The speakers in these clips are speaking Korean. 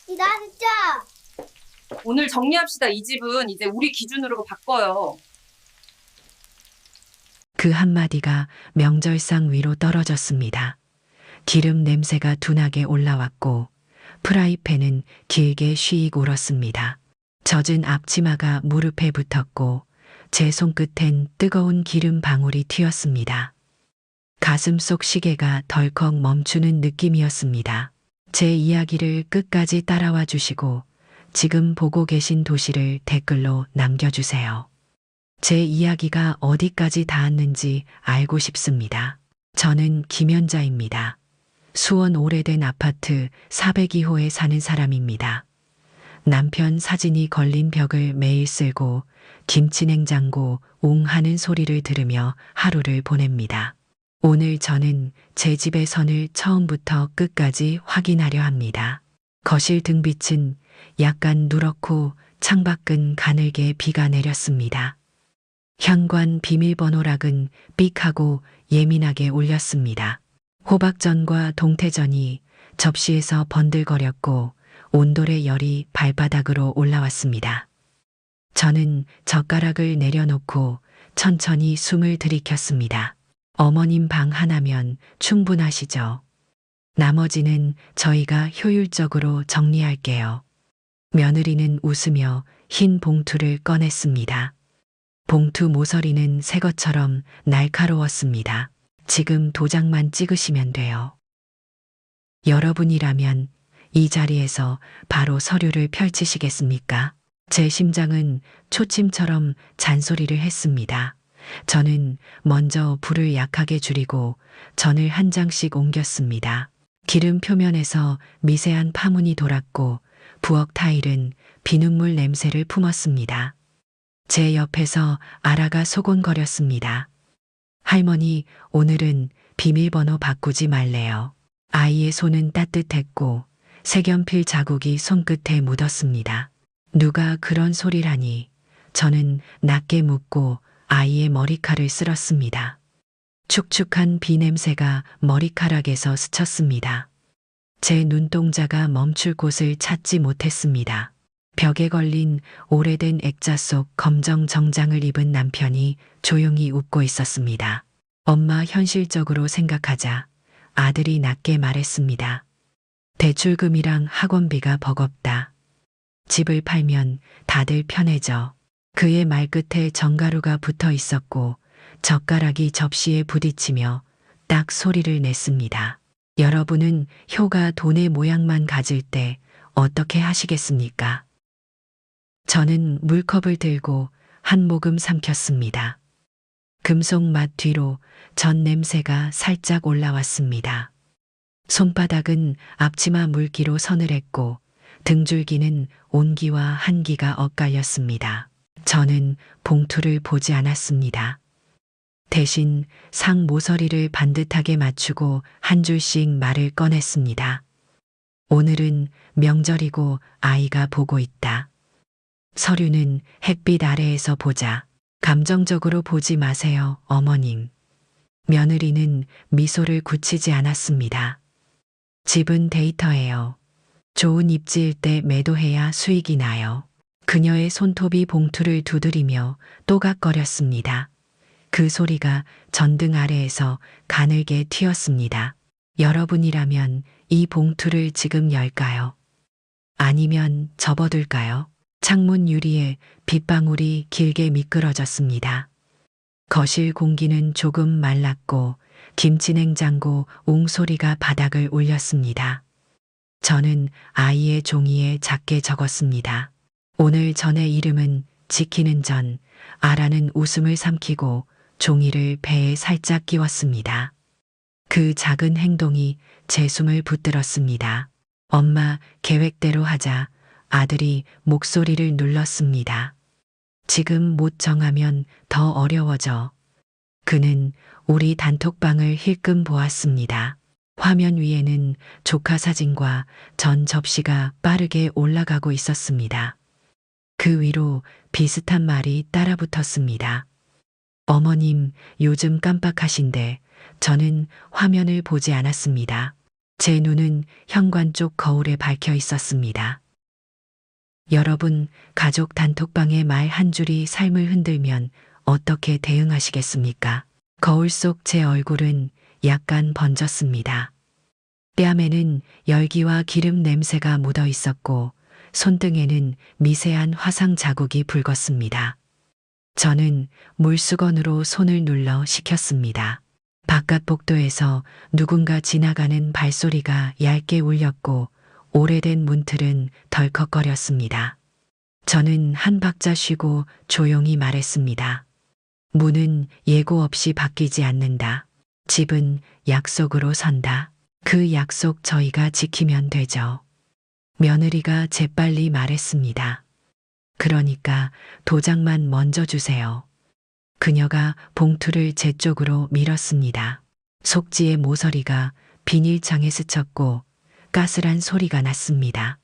나 진짜. 오늘 정리합시다. 이 집은 이제 우리 기준으로 바꿔요. 그 한마디가 명절상 위로 떨어졌습니다. 기름 냄새가 둔하게 올라왔고 프라이팬은 길게 쉬익 울었습니다. 젖은 앞치마가 무릎에 붙었고 제 손끝엔 뜨거운 기름 방울이 튀었습니다. 가슴 속 시계가 덜컥 멈추는 느낌이었습니다. 제 이야기를 끝까지 따라와 주시고 지금 보고 계신 도시를 댓글로 남겨주세요. 제 이야기가 어디까지 닿았는지 알고 싶습니다. 저는 김연자입니다. 수원 오래된 아파트 402호에 사는 사람입니다. 남편 사진이 걸린 벽을 매일 쓸고 김치냉장고 웅 하는 소리를 들으며 하루를 보냅니다. 오늘 저는 제 집의 선을 처음부터 끝까지 확인하려 합니다. 거실 등빛은 약간 누렇고 창밖은 가늘게 비가 내렸습니다. 현관 비밀번호락은 삑하고 예민하게 울렸습니다. 호박전과 동태전이 접시에서 번들거렸고 온돌의 열이 발바닥으로 올라왔습니다. 저는 젓가락을 내려놓고 천천히 숨을 들이켰습니다. 어머님 방 하나면 충분하시죠? 나머지는 저희가 효율적으로 정리할게요. 며느리는 웃으며 흰 봉투를 꺼냈습니다. 봉투 모서리는 새 것처럼 날카로웠습니다. 지금 도장만 찍으시면 돼요. 여러분이라면 이 자리에서 바로 서류를 펼치시겠습니까? 제 심장은 초침처럼 잔소리를 했습니다. 저는 먼저 불을 약하게 줄이고 전을 한 장씩 옮겼습니다. 기름 표면에서 미세한 파문이 돌았고 부엌 타일은 비눗물 냄새를 품었습니다. 제 옆에서 아라가 소곤거렸습니다. 할머니, 오늘은 비밀번호 바꾸지 말래요. 아이의 손은 따뜻했고 색연필 자국이 손끝에 묻었습니다. 누가 그런 소리라니. 저는 낮게 묻고 아이의 머리칼을 쓸었습니다. 축축한 비 냄새가 머리카락에서 스쳤습니다. 제 눈동자가 멈출 곳을 찾지 못했습니다. 벽에 걸린 오래된 액자 속 검정 정장을 입은 남편이 조용히 웃고 있었습니다. 엄마, 현실적으로 생각하자. 아들이 낮게 말했습니다. 대출금이랑 학원비가 버겁다. 집을 팔면 다들 편해져. 그의 말끝에 정가루가 붙어 있었고 젓가락이 접시에 부딪히며 딱 소리를 냈습니다. 여러분은 효가 돈의 모양만 가질 때 어떻게 하시겠습니까? 저는 물컵을 들고 한 모금 삼켰습니다. 금속 맛 뒤로 전 냄새가 살짝 올라왔습니다. 손바닥은 앞치마 물기로 서늘했고 등줄기는 온기와 한기가 엇갈렸습니다. 저는 봉투를 보지 않았습니다. 대신 상 모서리를 반듯하게 맞추고 한 줄씩 말을 꺼냈습니다. 오늘은 명절이고 아이가 보고 있다. 서류는 햇빛 아래에서 보자. 감정적으로 보지 마세요, 어머님. 며느리는 미소를 굳히지 않았습니다. 집은 데이터예요. 좋은 입지일 때 매도해야 수익이 나요. 그녀의 손톱이 봉투를 두드리며 또각거렸습니다. 그 소리가 전등 아래에서 가늘게 튀었습니다. 여러분이라면 이 봉투를 지금 열까요? 아니면 접어둘까요? 창문 유리에 빗방울이 길게 미끄러졌습니다. 거실 공기는 조금 말랐고 김치냉장고 웅소리가 바닥을 울렸습니다. 저는 아이의 종이에 작게 적었습니다. 오늘 전의 이름은 지키는 전, 아라는 웃음을 삼키고 종이를 배에 살짝 끼웠습니다. 그 작은 행동이 제 숨을 붙들었습니다. 엄마, 계획대로 하자. 아들이 목소리를 눌렀습니다. 지금 못 정하면 더 어려워져. 그는 우리 단톡방을 힐끔 보았습니다. 화면 위에는 조카 사진과 전 접시가 빠르게 올라가고 있었습니다. 그 위로 비슷한 말이 따라붙었습니다. 어머님, 요즘 깜빡하신데 저는 화면을 보지 않았습니다. 제 눈은 현관 쪽 거울에 박혀 있었습니다. 여러분, 가족 단톡방에 말 한 줄이 삶을 흔들면 어떻게 대응하시겠습니까? 거울 속 제 얼굴은 약간 번졌습니다. 뺨에는 열기와 기름 냄새가 묻어 있었고 손등에는 미세한 화상 자국이 붉었습니다. 저는 물수건으로 손을 눌러 식혔습니다. 바깥 복도에서 누군가 지나가는 발소리가 얇게 울렸고 오래된 문틀은 덜컥거렸습니다. 저는 한 박자 쉬고 조용히 말했습니다. 문은 예고 없이 바뀌지 않는다. 집은 약속으로 선다. 그 약속 저희가 지키면 되죠. 며느리가 재빨리 말했습니다. 그러니까 도장만 먼저 주세요. 그녀가 봉투를 제 쪽으로 밀었습니다. 속지의 모서리가 비닐창에 스쳤고 까슬한 소리가 났습니다.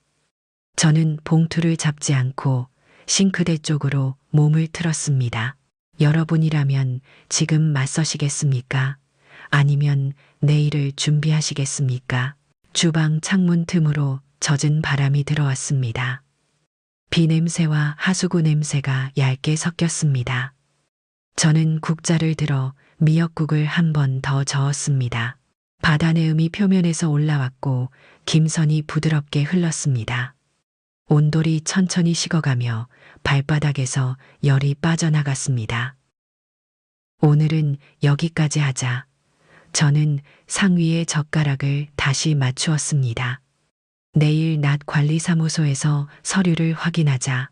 저는 봉투를 잡지 않고 싱크대 쪽으로 몸을 틀었습니다. 여러분이라면 지금 맞서시겠습니까? 아니면 내일을 준비하시겠습니까? 주방 창문 틈으로 젖은 바람이 들어왔습니다. 비 냄새와 하수구 냄새가 얇게 섞였습니다. 저는 국자를 들어 미역국을 한 번 더 저었습니다. 바다내음이 표면에서 올라왔고 김선이 부드럽게 흘렀습니다. 온돌이 천천히 식어가며 발바닥에서 열이 빠져나갔습니다. 오늘은 여기까지 하자. 저는 상위의 젓가락을 다시 맞추었습니다. 내일 낮 관리사무소에서 서류를 확인하자.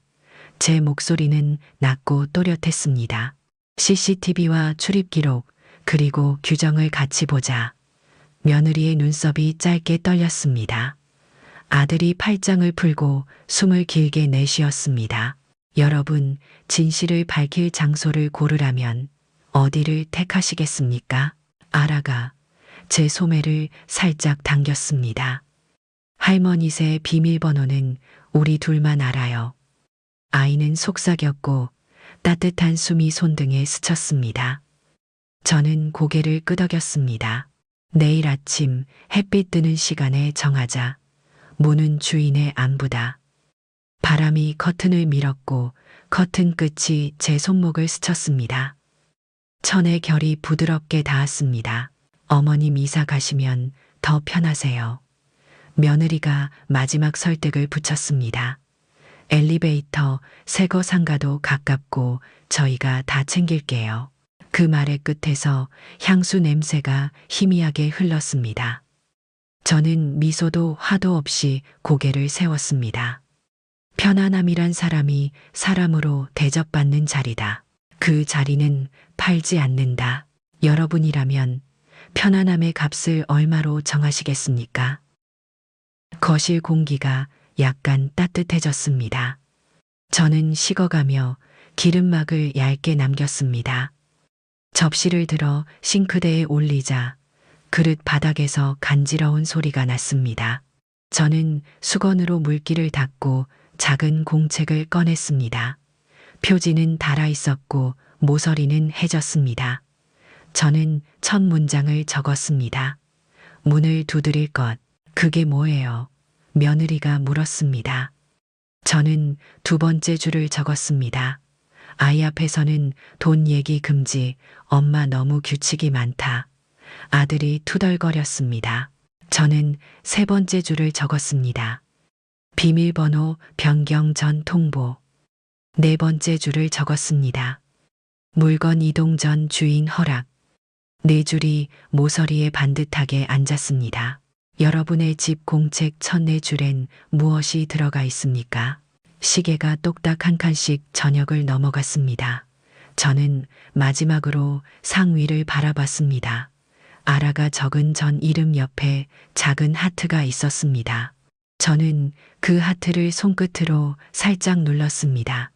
제 목소리는 낮고 또렷했습니다. CCTV와 출입 기록, 그리고 규정을 같이 보자. 며느리의 눈썹이 짧게 떨렸습니다. 아들이 팔짱을 풀고 숨을 길게 내쉬었습니다. 여러분, 진실을 밝힐 장소를 고르라면 어디를 택하시겠습니까? 아라가 제 소매를 살짝 당겼습니다. 할머니새 비밀번호는 우리 둘만 알아요. 아이는 속삭였고 따뜻한 숨이 손등에 스쳤습니다. 저는 고개를 끄덕였습니다. 내일 아침 햇빛 뜨는 시간에 정하자. 문은 주인의 안부다. 바람이 커튼을 밀었고 커튼 끝이 제 손목을 스쳤습니다. 천의 결이 부드럽게 닿았습니다. 어머님 이사 가시면 더 편하세요. 며느리가 마지막 설득을 붙였습니다. 엘리베이터, 새거 상가도 가깝고 저희가 다 챙길게요. 그 말의 끝에서 향수 냄새가 희미하게 흘렀습니다. 저는 미소도 화도 없이 고개를 세웠습니다. 편안함이란 사람이 사람으로 대접받는 자리다. 그 자리는 팔지 않는다. 여러분이라면 편안함의 값을 얼마로 정하시겠습니까? 거실 공기가 약간 따뜻해졌습니다. 저는 식어가며 기름막을 얇게 남겼습니다. 접시를 들어 싱크대에 올리자 그릇 바닥에서 간지러운 소리가 났습니다. 저는 수건으로 물기를 닦고 작은 공책을 꺼냈습니다. 표지는 닳아 있었고 모서리는 해졌습니다. 저는 첫 문장을 적었습니다. 문을 두드릴 것, 그게 뭐예요? 며느리가 물었습니다. 저는 두 번째 줄을 적었습니다. 아이 앞에서는 돈 얘기 금지, 엄마 너무 규칙이 많다. 아들이 투덜거렸습니다. 저는 세 번째 줄을 적었습니다. 비밀번호 변경 전 통보. 네 번째 줄을 적었습니다. 물건 이동 전 주인 허락. 네 줄이 모서리에 반듯하게 앉았습니다. 여러분의 집 공책 첫네 줄엔 무엇이 들어가 있습니까? 시계가 똑딱 한 칸씩 저녁을 넘어갔습니다. 저는 마지막으로 상위를 바라봤습니다. 아라가 적은 전 이름 옆에 작은 하트가 있었습니다. 저는 그 하트를 손끝으로 살짝 눌렀습니다.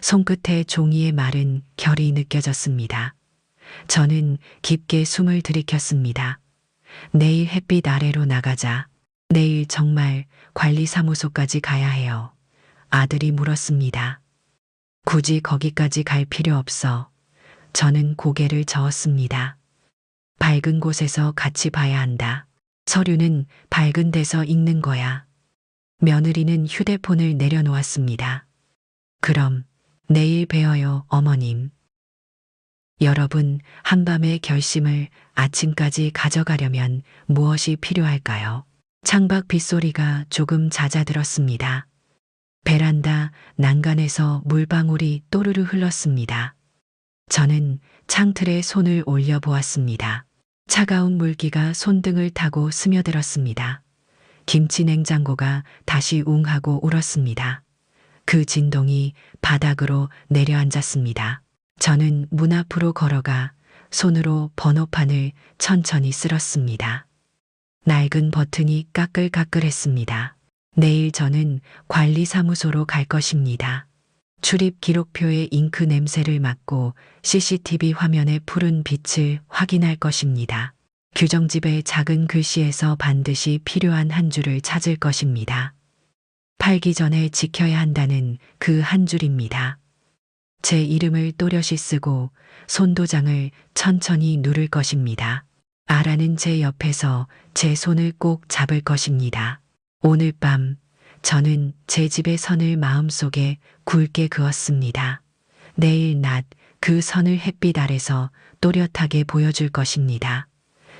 손끝에 종이의 마른 결이 느껴졌습니다. 저는 깊게 숨을 들이켰습니다. 내일 햇빛 아래로 나가자. 내일 정말 관리사무소까지 가야 해요. 아들이 물었습니다. 굳이 거기까지 갈 필요 없어. 저는 고개를 저었습니다. 밝은 곳에서 같이 봐야 한다. 서류는 밝은 데서 읽는 거야. 며느리는 휴대폰을 내려놓았습니다. 그럼 내일 뵈어요, 어머님. 여러분, 한밤의 결심을 아침까지 가져가려면 무엇이 필요할까요? 창밖 빗소리가 조금 잦아들었습니다. 베란다 난간에서 물방울이 또르르 흘렀습니다. 저는 창틀에 손을 올려 보았습니다. 차가운 물기가 손등을 타고 스며들었습니다. 김치 냉장고가 다시 웅하고 울었습니다. 그 진동이 바닥으로 내려앉았습니다. 저는 문 앞으로 걸어가 손으로 번호판을 천천히 쓸었습니다. 낡은 버튼이 까끌까끌했습니다. 내일 저는 관리사무소로 갈 것입니다. 출입 기록표의 잉크 냄새를 맡고 CCTV 화면의 푸른 빛을 확인할 것입니다. 규정집의 작은 글씨에서 반드시 필요한 한 줄을 찾을 것입니다. 팔기 전에 지켜야 한다는 그 한 줄입니다. 제 이름을 또렷이 쓰고 손도장을 천천히 누를 것입니다. 아라는 제 옆에서 제 손을 꼭 잡을 것입니다. 오늘 밤 저는 제 집의 선을 마음속에 굵게 그었습니다. 내일 낮 그 선을 햇빛 아래서 또렷하게 보여줄 것입니다.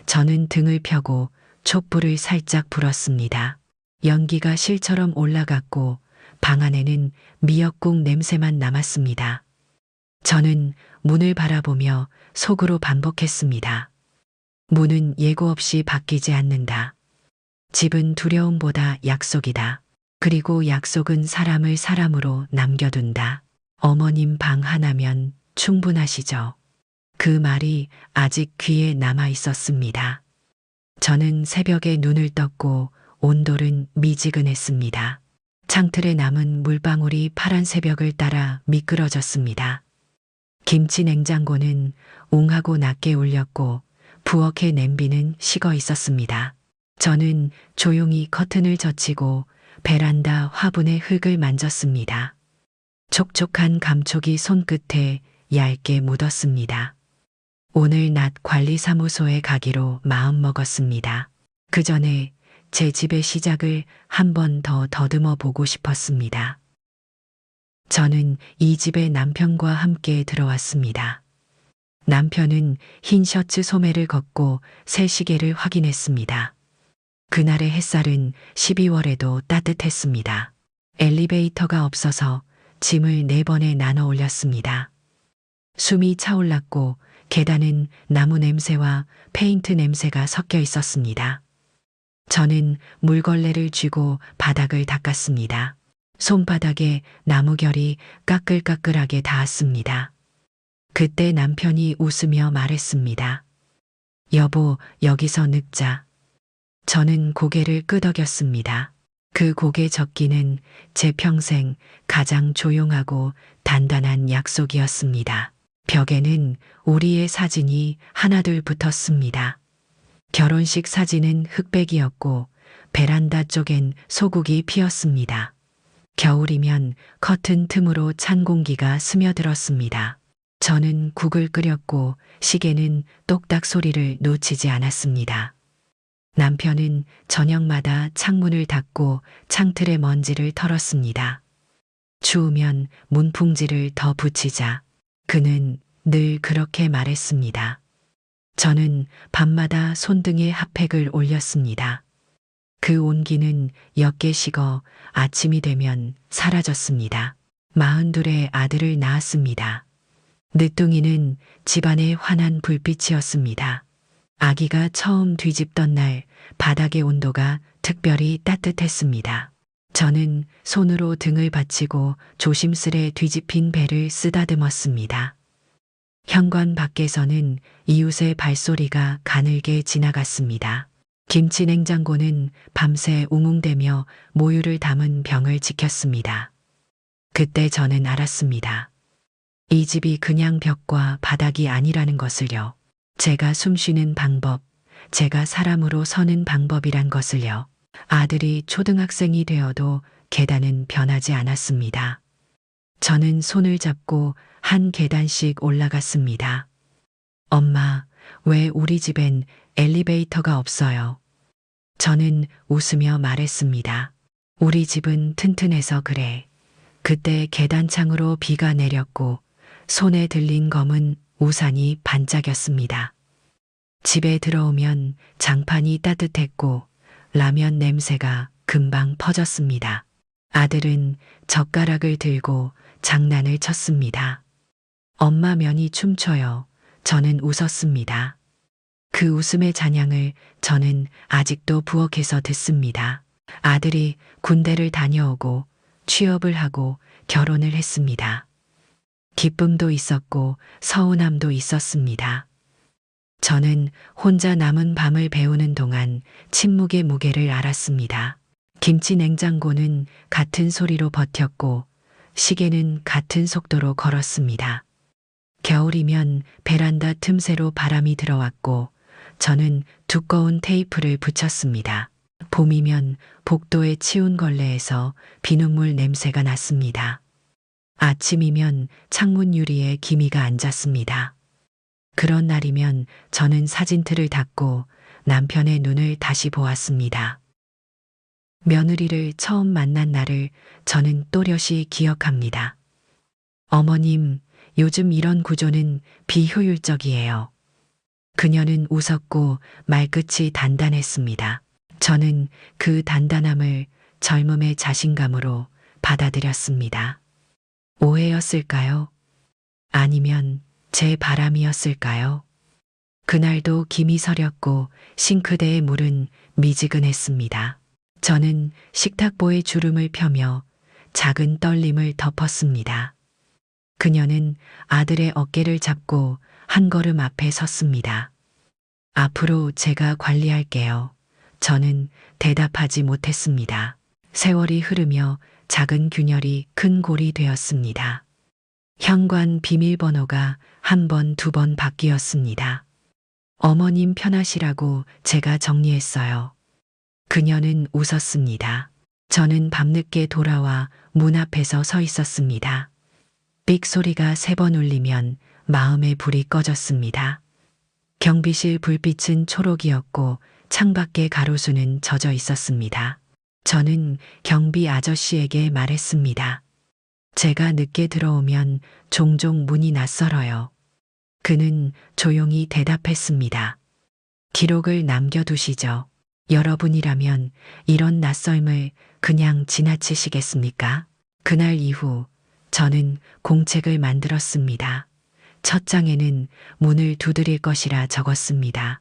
저는 등을 펴고 촛불을 살짝 불었습니다. 연기가 실처럼 올라갔고 방 안에는 미역국 냄새만 남았습니다. 저는 문을 바라보며 속으로 반복했습니다. 문은 예고 없이 바뀌지 않는다. 집은 두려움보다 약속이다. 그리고 약속은 사람을 사람으로 남겨둔다. 어머님 방 하나면 충분하시죠? 그 말이 아직 귀에 남아 있었습니다. 저는 새벽에 눈을 떴고 온돌은 미지근했습니다. 창틀에 남은 물방울이 파란 새벽을 따라 미끄러졌습니다. 김치 냉장고는 웅하고 낮게 울렸고 부엌의 냄비는 식어 있었습니다. 저는 조용히 커튼을 젖히고 베란다 화분의 흙을 만졌습니다. 촉촉한 감촉이 손끝에 얇게 묻었습니다. 오늘 낮 관리사무소에 가기로 마음먹었습니다. 그 전에 제 집의 시작을 한 번 더 더듬어 보고 싶었습니다. 저는 이 집에 남편과 함께 들어왔습니다. 남편은 흰 셔츠 소매를 걷고 새 시계를 확인했습니다. 그날의 햇살은 12월에도 따뜻했습니다. 엘리베이터가 없어서 짐을 4번에 나눠 올렸습니다. 숨이 차올랐고 계단은 나무 냄새와 페인트 냄새가 섞여 있었습니다. 저는 물걸레를 쥐고 바닥을 닦았습니다. 손바닥에 나무결이 까끌까끌하게 닿았습니다. 그때 남편이 웃으며 말했습니다. 여보, 여기서 늙자. 저는 고개를 끄덕였습니다. 그 고개 젓기는 제 평생 가장 조용하고 단단한 약속이었습니다. 벽에는 우리의 사진이 하나둘 붙었습니다. 결혼식 사진은 흑백이었고 베란다 쪽엔 소국이 피었습니다. 겨울이면 커튼 틈으로 찬 공기가 스며들었습니다. 저는 국을 끓였고 시계는 똑딱 소리를 놓치지 않았습니다. 남편은 저녁마다 창문을 닫고 창틀의 먼지를 털었습니다. 추우면 문풍지를 더 붙이자. 그는 늘 그렇게 말했습니다. 저는 밤마다 손등에 핫팩을 올렸습니다. 그 온기는 옅게 식어 아침이 되면 사라졌습니다. 42의 아들을 낳았습니다. 늦둥이는 집안의 환한 불빛이었습니다. 아기가 처음 뒤집던 날 바닥의 온도가 특별히 따뜻했습니다. 저는 손으로 등을 받치고 조심스레 뒤집힌 배를 쓰다듬었습니다. 현관 밖에서는 이웃의 발소리가 가늘게 지나갔습니다. 김치 냉장고는 밤새 웅웅대며 모유를 담은 병을 지켰습니다. 그때 저는 알았습니다. 이 집이 그냥 벽과 바닥이 아니라는 것을요. 제가 숨쉬는 방법, 제가 사람으로 서는 방법이란 것을요. 아들이 초등학생이 되어도 계단은 변하지 않았습니다. 저는 손을 잡고 한 계단씩 올라갔습니다. 엄마, 왜 우리 집엔 엘리베이터가 없어요? 저는 웃으며 말했습니다. 우리 집은 튼튼해서 그래. 그때 계단창으로 비가 내렸고 손에 들린 검은 우산이 반짝였습니다. 집에 들어오면 장판이 따뜻했고 라면 냄새가 금방 퍼졌습니다. 아들은 젓가락을 들고 장난을 쳤습니다. 엄마 면이 춤춰요. 저는 웃었습니다. 그 웃음의 잔향을 저는 아직도 부엌에서 듣습니다. 아들이 군대를 다녀오고 취업을 하고 결혼을 했습니다. 기쁨도 있었고 서운함도 있었습니다. 저는 혼자 남은 밤을 배우는 동안 침묵의 무게를 알았습니다. 김치 냉장고는 같은 소리로 버텼고 시계는 같은 속도로 걸었습니다. 겨울이면 베란다 틈새로 바람이 들어왔고 저는 두꺼운 테이프를 붙였습니다. 봄이면 복도의 치운 걸레에서 비눗물 냄새가 났습니다. 아침이면 창문 유리에 기미가 앉았습니다. 그런 날이면 저는 사진틀을 닫고 남편의 눈을 다시 보았습니다. 며느리를 처음 만난 날을 저는 또렷이 기억합니다. 어머님, 요즘 이런 구조는 비효율적이에요. 그녀는 웃었고 말끝이 단단했습니다. 저는 그 단단함을 젊음의 자신감으로 받아들였습니다. 오해였을까요? 아니면 제 바람이었을까요? 그날도 김이 서렸고 싱크대의 물은 미지근했습니다. 저는 식탁보에 주름을 펴며 작은 떨림을 덮었습니다. 그녀는 아들의 어깨를 잡고 한 걸음 앞에 섰습니다. 앞으로 제가 관리할게요. 저는 대답하지 못했습니다. 세월이 흐르며 작은 균열이 큰 골이 되었습니다. 현관 비밀번호가 한 번, 두 번 바뀌었습니다. 어머님 편하시라고 제가 정리했어요. 그녀는 웃었습니다. 저는 밤늦게 돌아와 문 앞에서 서 있었습니다. 삑 소리가 3번 울리면 마음의 불이 꺼졌습니다. 경비실 불빛은 초록이었고 창밖의 가로수는 젖어 있었습니다. 저는 경비 아저씨에게 말했습니다. 제가 늦게 들어오면 종종 문이 낯설어요. 그는 조용히 대답했습니다. 기록을 남겨두시죠. 여러분이라면 이런 낯설음을 그냥 지나치시겠습니까? 그날 이후 저는 공책을 만들었습니다. 첫 장에는 문을 두드릴 것이라 적었습니다.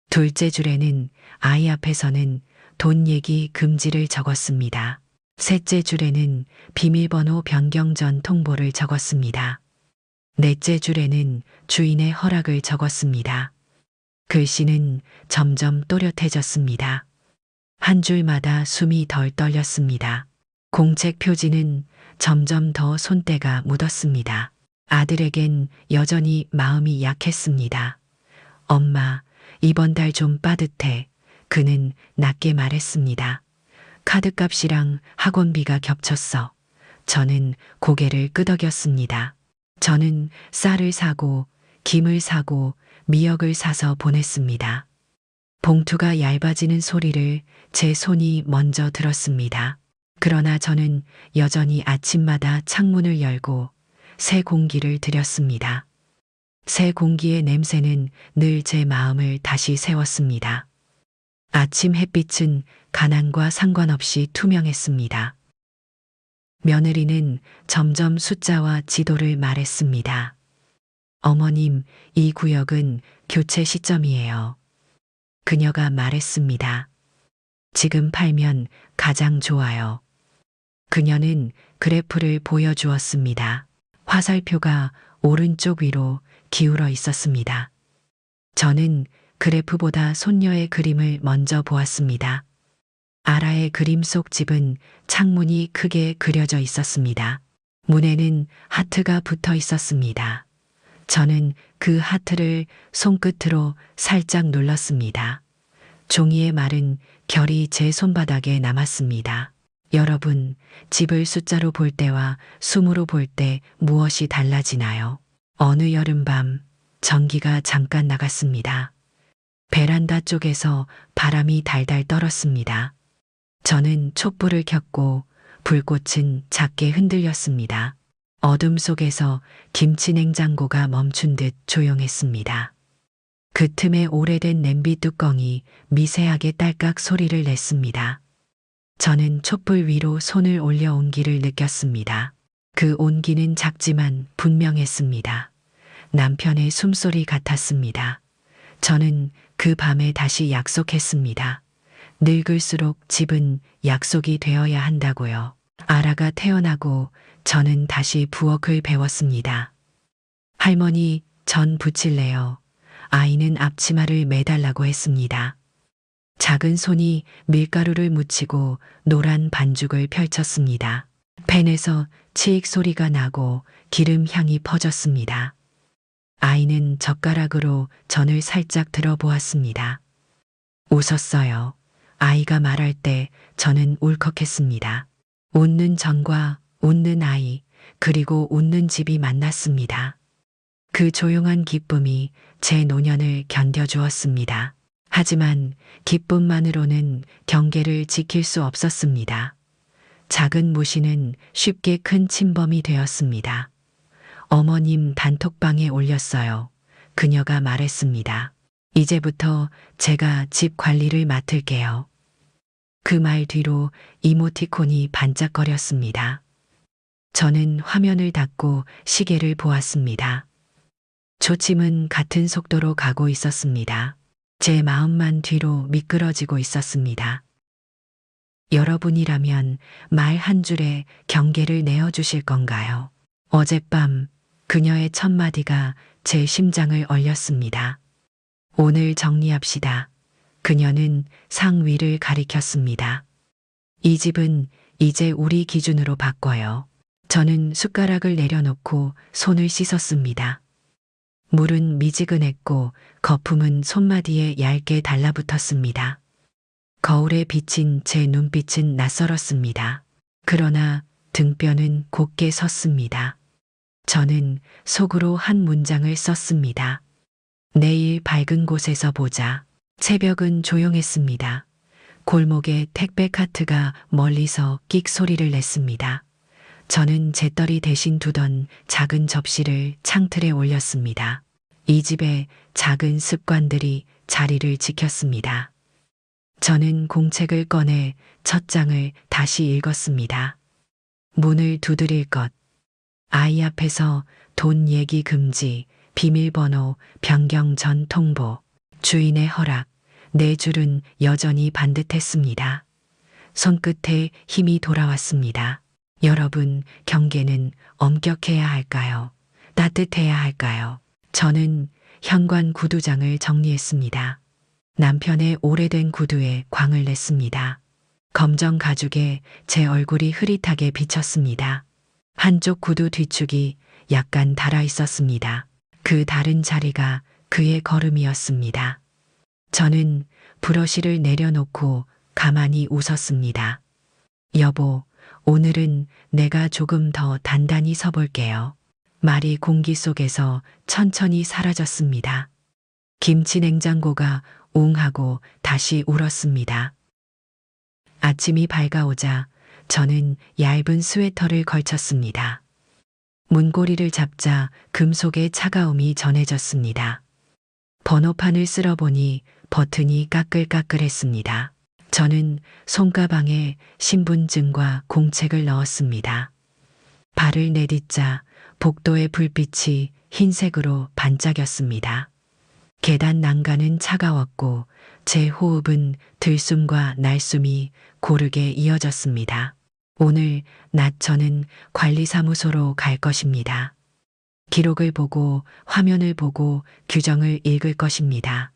둘째 줄에는 아이 앞에서는 돈 얘기 금지를 적었습니다. 셋째 줄에는 비밀번호 변경 전 통보를 적었습니다. 넷째 줄에는 주인의 허락을 적었습니다. 글씨는 점점 또렷해졌습니다. 한 줄마다 숨이 덜 떨렸습니다. 공책 표지는 점점 더 손때가 묻었습니다. 아들에겐 여전히 마음이 약했습니다. 엄마, 이번 달 좀 빠듯해. 그는 낮게 말했습니다. 카드값이랑 학원비가 겹쳤어. 저는 고개를 끄덕였습니다. 저는 쌀을 사고 김을 사고 미역을 사서 보냈습니다. 봉투가 얇아지는 소리를 제 손이 먼저 들었습니다. 그러나 저는 여전히 아침마다 창문을 열고 새 공기를 들였습니다. 새 공기의 냄새는 늘 제 마음을 다시 세웠습니다. 아침 햇빛은 가난과 상관없이 투명했습니다. 며느리는 점점 숫자와 지도를 말했습니다. 어머님, 이 구역은 교체 시점이에요. 그녀가 말했습니다. 지금 팔면 가장 좋아요. 그녀는 그래프를 보여주었습니다. 화살표가 오른쪽 위로 기울어 있었습니다. 저는 그래프보다 손녀의 그림을 먼저 보았습니다. 아라의 그림 속 집은 창문이 크게 그려져 있었습니다. 문에는 하트가 붙어 있었습니다. 저는 그 하트를 손끝으로 살짝 눌렀습니다. 종이의 마른 결이 제 손바닥에 남았습니다. 여러분, 집을 숫자로 볼 때와 숨으로 볼 때 무엇이 달라지나요? 어느 여름밤 전기가 잠깐 나갔습니다. 베란다 쪽에서 바람이 달달 떨었습니다. 저는 촛불을 켰고 불꽃은 작게 흔들렸습니다. 어둠 속에서 김치 냉장고가 멈춘 듯 조용했습니다. 그 틈에 오래된 냄비 뚜껑이 미세하게 딸깍 소리를 냈습니다. 저는 촛불 위로 손을 올려 온기를 느꼈습니다. 그 온기는 작지만 분명했습니다. 남편의 숨소리 같았습니다. 저는 그 밤에 다시 약속했습니다. 늙을수록 집은 약속이 되어야 한다고요. 아라가 태어나고 저는 다시 부엌을 배웠습니다. 할머니, 전 부칠래요. 아이는 앞치마를 매달라고 했습니다. 작은 손이 밀가루를 묻히고 노란 반죽을 펼쳤습니다. 팬에서 치익 소리가 나고 기름 향이 퍼졌습니다. 아이는 젓가락으로 전을 살짝 들어보았습니다. 웃었어요. 아이가 말할 때 저는 울컥했습니다. 웃는 전과 웃는 아이, 그리고 웃는 집이 만났습니다. 그 조용한 기쁨이 제 노년을 견뎌주었습니다. 하지만 기쁨만으로는 경계를 지킬 수 없었습니다. 작은 모시는 쉽게 큰 침범이 되었습니다. 어머님 단톡방에 올렸어요. 그녀가 말했습니다. 이제부터 제가 집 관리를 맡을게요. 그 말 뒤로 이모티콘이 반짝거렸습니다. 저는 화면을 닫고 시계를 보았습니다. 초침은 같은 속도로 가고 있었습니다. 제 마음만 뒤로 미끄러지고 있었습니다. 여러분이라면 말 한 줄에 경계를 내어주실 건가요? 어젯밤 그녀의 첫마디가 제 심장을 얼렸습니다. 오늘 정리합시다. 그녀는 상 위를 가리켰습니다. 이 집은 이제 우리 기준으로 바꿔요. 저는 숟가락을 내려놓고 손을 씻었습니다. 물은 미지근했고 거품은 손마디에 얇게 달라붙었습니다. 거울에 비친 제 눈빛은 낯설었습니다. 그러나 등뼈는 곧게 섰습니다. 저는 속으로 한 문장을 썼습니다. 내일 밝은 곳에서 보자. 새벽은 조용했습니다. 골목에 택배 카트가 멀리서 끽 소리를 냈습니다. 저는 재떨이 대신 두던 작은 접시를 창틀에 올렸습니다. 이 집의 작은 습관들이 자리를 지켰습니다. 저는 공책을 꺼내 첫 장을 다시 읽었습니다. 문을 두드릴 것. 아이 앞에서 돈 얘기 금지, 비밀번호 변경 전 통보, 주인의 허락, 네 줄은 여전히 반듯했습니다. 손끝에 힘이 돌아왔습니다. 여러분, 경계는 엄격해야 할까요? 따뜻해야 할까요? 저는 현관 구두장을 정리했습니다. 남편의 오래된 구두에 광을 냈습니다. 검정 가죽에 제 얼굴이 흐릿하게 비쳤습니다. 한쪽 구두 뒤축이 약간 달아 있었습니다. 그 다른 자리가 그의 걸음이었습니다. 저는 브러쉬를 내려놓고 가만히 웃었습니다. 여보, 오늘은 내가 조금 더 단단히 서볼게요. 말이 공기 속에서 천천히 사라졌습니다. 김치 냉장고가 웅 하고 다시 울었습니다. 아침이 밝아오자 저는 얇은 스웨터를 걸쳤습니다. 문고리를 잡자 금속의 차가움이 전해졌습니다. 번호판을 쓸어보니 버튼이 까끌까끌했습니다. 저는 손가방에 신분증과 공책을 넣었습니다. 발을 내딛자 복도의 불빛이 흰색으로 반짝였습니다. 계단 난간은 차가웠고 제 호흡은 들숨과 날숨이 고르게 이어졌습니다. 오늘 낮 저는 관리사무소로 갈 것입니다. 기록을 보고 화면을 보고 규정을 읽을 것입니다.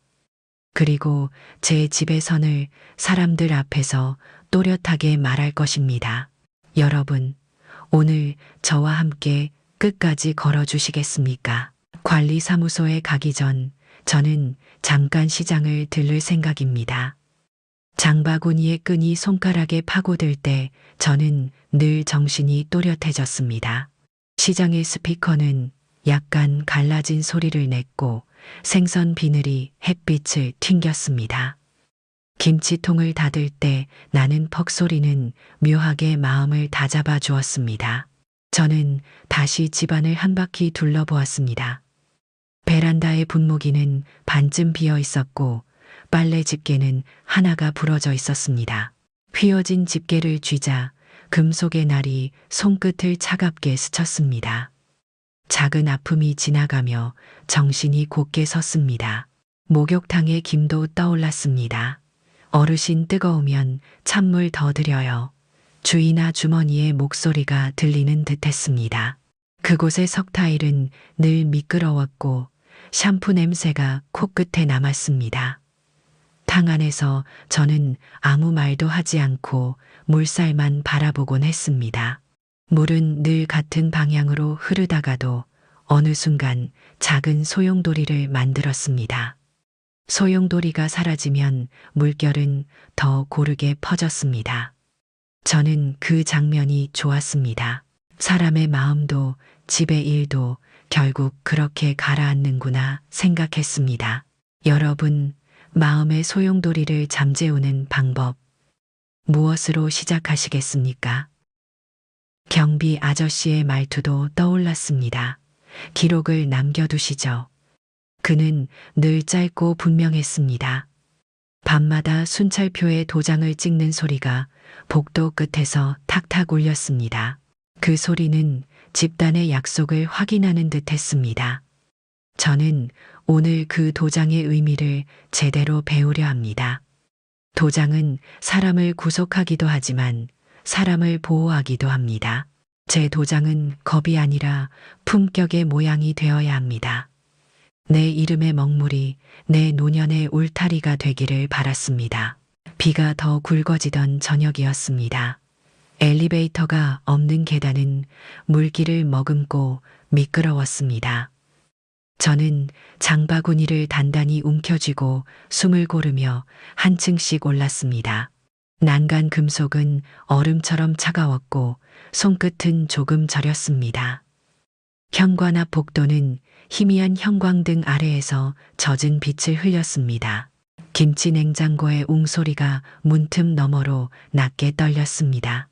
그리고 제 집의 선을 사람들 앞에서 또렷하게 말할 것입니다. 여러분, 오늘 저와 함께 끝까지 걸어주시겠습니까? 관리사무소에 가기 전 저는 잠깐 시장을 들를 생각입니다. 장바구니의 끈이 손가락에 파고들 때 저는 늘 정신이 또렷해졌습니다. 시장의 스피커는 약간 갈라진 소리를 냈고 생선 비늘이 햇빛을 튕겼습니다. 김치통을 닫을 때 나는 퍽 소리는 묘하게 마음을 다잡아 주었습니다. 저는 다시 집안을 한 바퀴 둘러보았습니다. 베란다의 분무기는 반쯤 비어 있었고 빨래 집게는 하나가 부러져 있었습니다. 휘어진 집게를 쥐자 금속의 날이 손끝을 차갑게 스쳤습니다. 작은 아픔이 지나가며 정신이 곧게 섰습니다. 목욕탕의 김도 떠올랐습니다. 어르신 뜨거우면 찬물 더 드려요. 주인아 주머니의 목소리가 들리는 듯했습니다. 그곳의 석타일은 늘 미끄러웠고 샴푸 냄새가 코끝에 남았습니다. 탕 안에서 저는 아무 말도 하지 않고 물살만 바라보곤 했습니다. 물은 늘 같은 방향으로 흐르다가도 어느 순간 작은 소용돌이를 만들었습니다. 소용돌이가 사라지면 물결은 더 고르게 퍼졌습니다. 저는 그 장면이 좋았습니다. 사람의 마음도 집의 일도 결국 그렇게 가라앉는구나 생각했습니다. 여러분, 마음의 소용돌이를 잠재우는 방법, 무엇으로 시작하시겠습니까? 경비 아저씨의 말투도 떠올랐습니다. 기록을 남겨두시죠. 그는 늘 짧고 분명했습니다. 밤마다 순찰표에 도장을 찍는 소리가 복도 끝에서 탁탁 울렸습니다. 그 소리는 집단의 약속을 확인하는 듯 했습니다. 저는 오늘 그 도장의 의미를 제대로 배우려 합니다. 도장은 사람을 구속하기도 하지만 사람을 보호하기도 합니다. 제 도장은 겁이 아니라 품격의 모양이 되어야 합니다. 내 이름의 먹물이 내 노년의 울타리가 되기를 바랐습니다. 비가 더 굵어지던 저녁이었습니다. 엘리베이터가 없는 계단은 물기를 머금고 미끄러웠습니다. 저는 장바구니를 단단히 움켜쥐고 숨을 고르며 한 층씩 올랐습니다. 난간 금속은 얼음처럼 차가웠고 손끝은 조금 저렸습니다. 현관 앞 복도는 희미한 형광등 아래에서 젖은 빛을 흘렸습니다. 김치 냉장고의 웅소리가 문틈 너머로 낮게 떨렸습니다.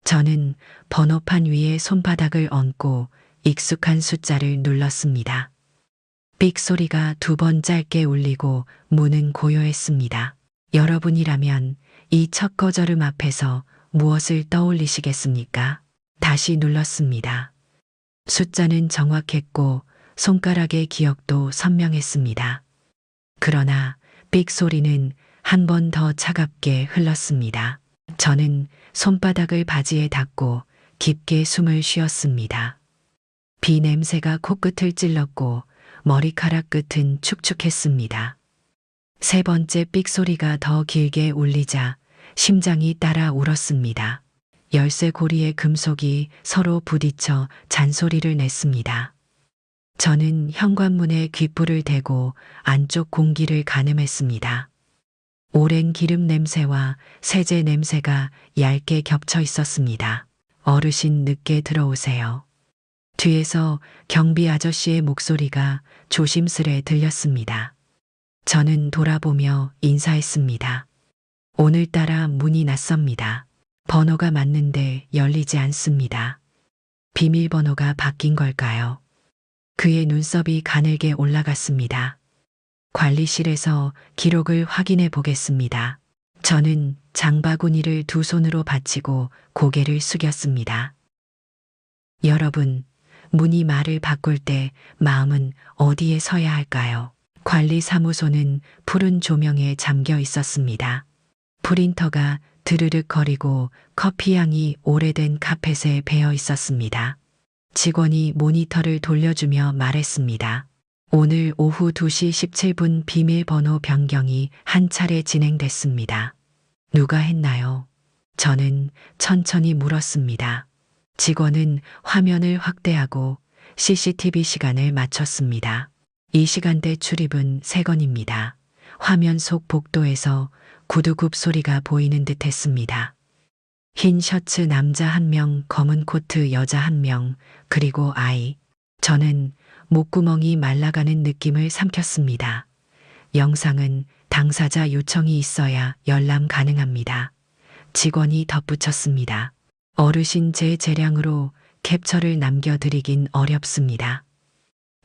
저는 번호판 위에 손바닥을 얹고 익숙한 숫자를 눌렀습니다. 삑 소리가 2번 짧게 울리고 문은 고요했습니다. 여러분이라면 이 첫 거절음 앞에서 무엇을 떠올리시겠습니까? 다시 눌렀습니다. 숫자는 정확했고 손가락의 기억도 선명했습니다. 그러나 삑 소리는 한 번 더 차갑게 흘렀습니다. 저는 손바닥을 바지에 닫고 깊게 숨을 쉬었습니다. 비 냄새가 코끝을 찔렀고 머리카락 끝은 축축했습니다. 3번째 삑 소리가 더 길게 울리자 심장이 따라 울었습니다. 열쇠 고리의 금속이 서로 부딪혀 잔소리를 냈습니다. 저는 현관문에 귓불을 대고 안쪽 공기를 가늠했습니다. 오랜 기름 냄새와 세제 냄새가 얇게 겹쳐 있었습니다. 어르신 늦게 들어오세요. 뒤에서 경비 아저씨의 목소리가 조심스레 들렸습니다. 저는 돌아보며 인사했습니다. 오늘따라 문이 낯섭니다. 번호가 맞는데 열리지 않습니다. 비밀번호가 바뀐 걸까요? 그의 눈썹이 가늘게 올라갔습니다. 관리실에서 기록을 확인해 보겠습니다. 저는 장바구니를 2 손으로 받치고 고개를 숙였습니다. 여러분, 문이 말을 바꿀 때 마음은 어디에 서야 할까요? 관리사무소는 푸른 조명에 잠겨 있었습니다. 프린터가 드르륵 거리고 커피향이 오래된 카펫에 배어 있었습니다. 직원이 모니터를 돌려주며 말했습니다. 오늘 오후 2시 17분 비밀번호 변경이 한 차례 진행됐습니다. 누가 했나요? 저는 천천히 물었습니다. 직원은 화면을 확대하고 CCTV 시간을 맞췄습니다. 이 시간대 출입은 3건입니다. 화면 속 복도에서 구두굽 소리가 보이는 듯 했습니다. 흰 셔츠 남자 1명, 검은 코트 여자 1명, 그리고 아이. 저는 목구멍이 말라가는 느낌을 삼켰습니다. 영상은 당사자 요청이 있어야 열람 가능합니다. 직원이 덧붙였습니다. 어르신 제 재량으로 캡처를 남겨드리긴 어렵습니다.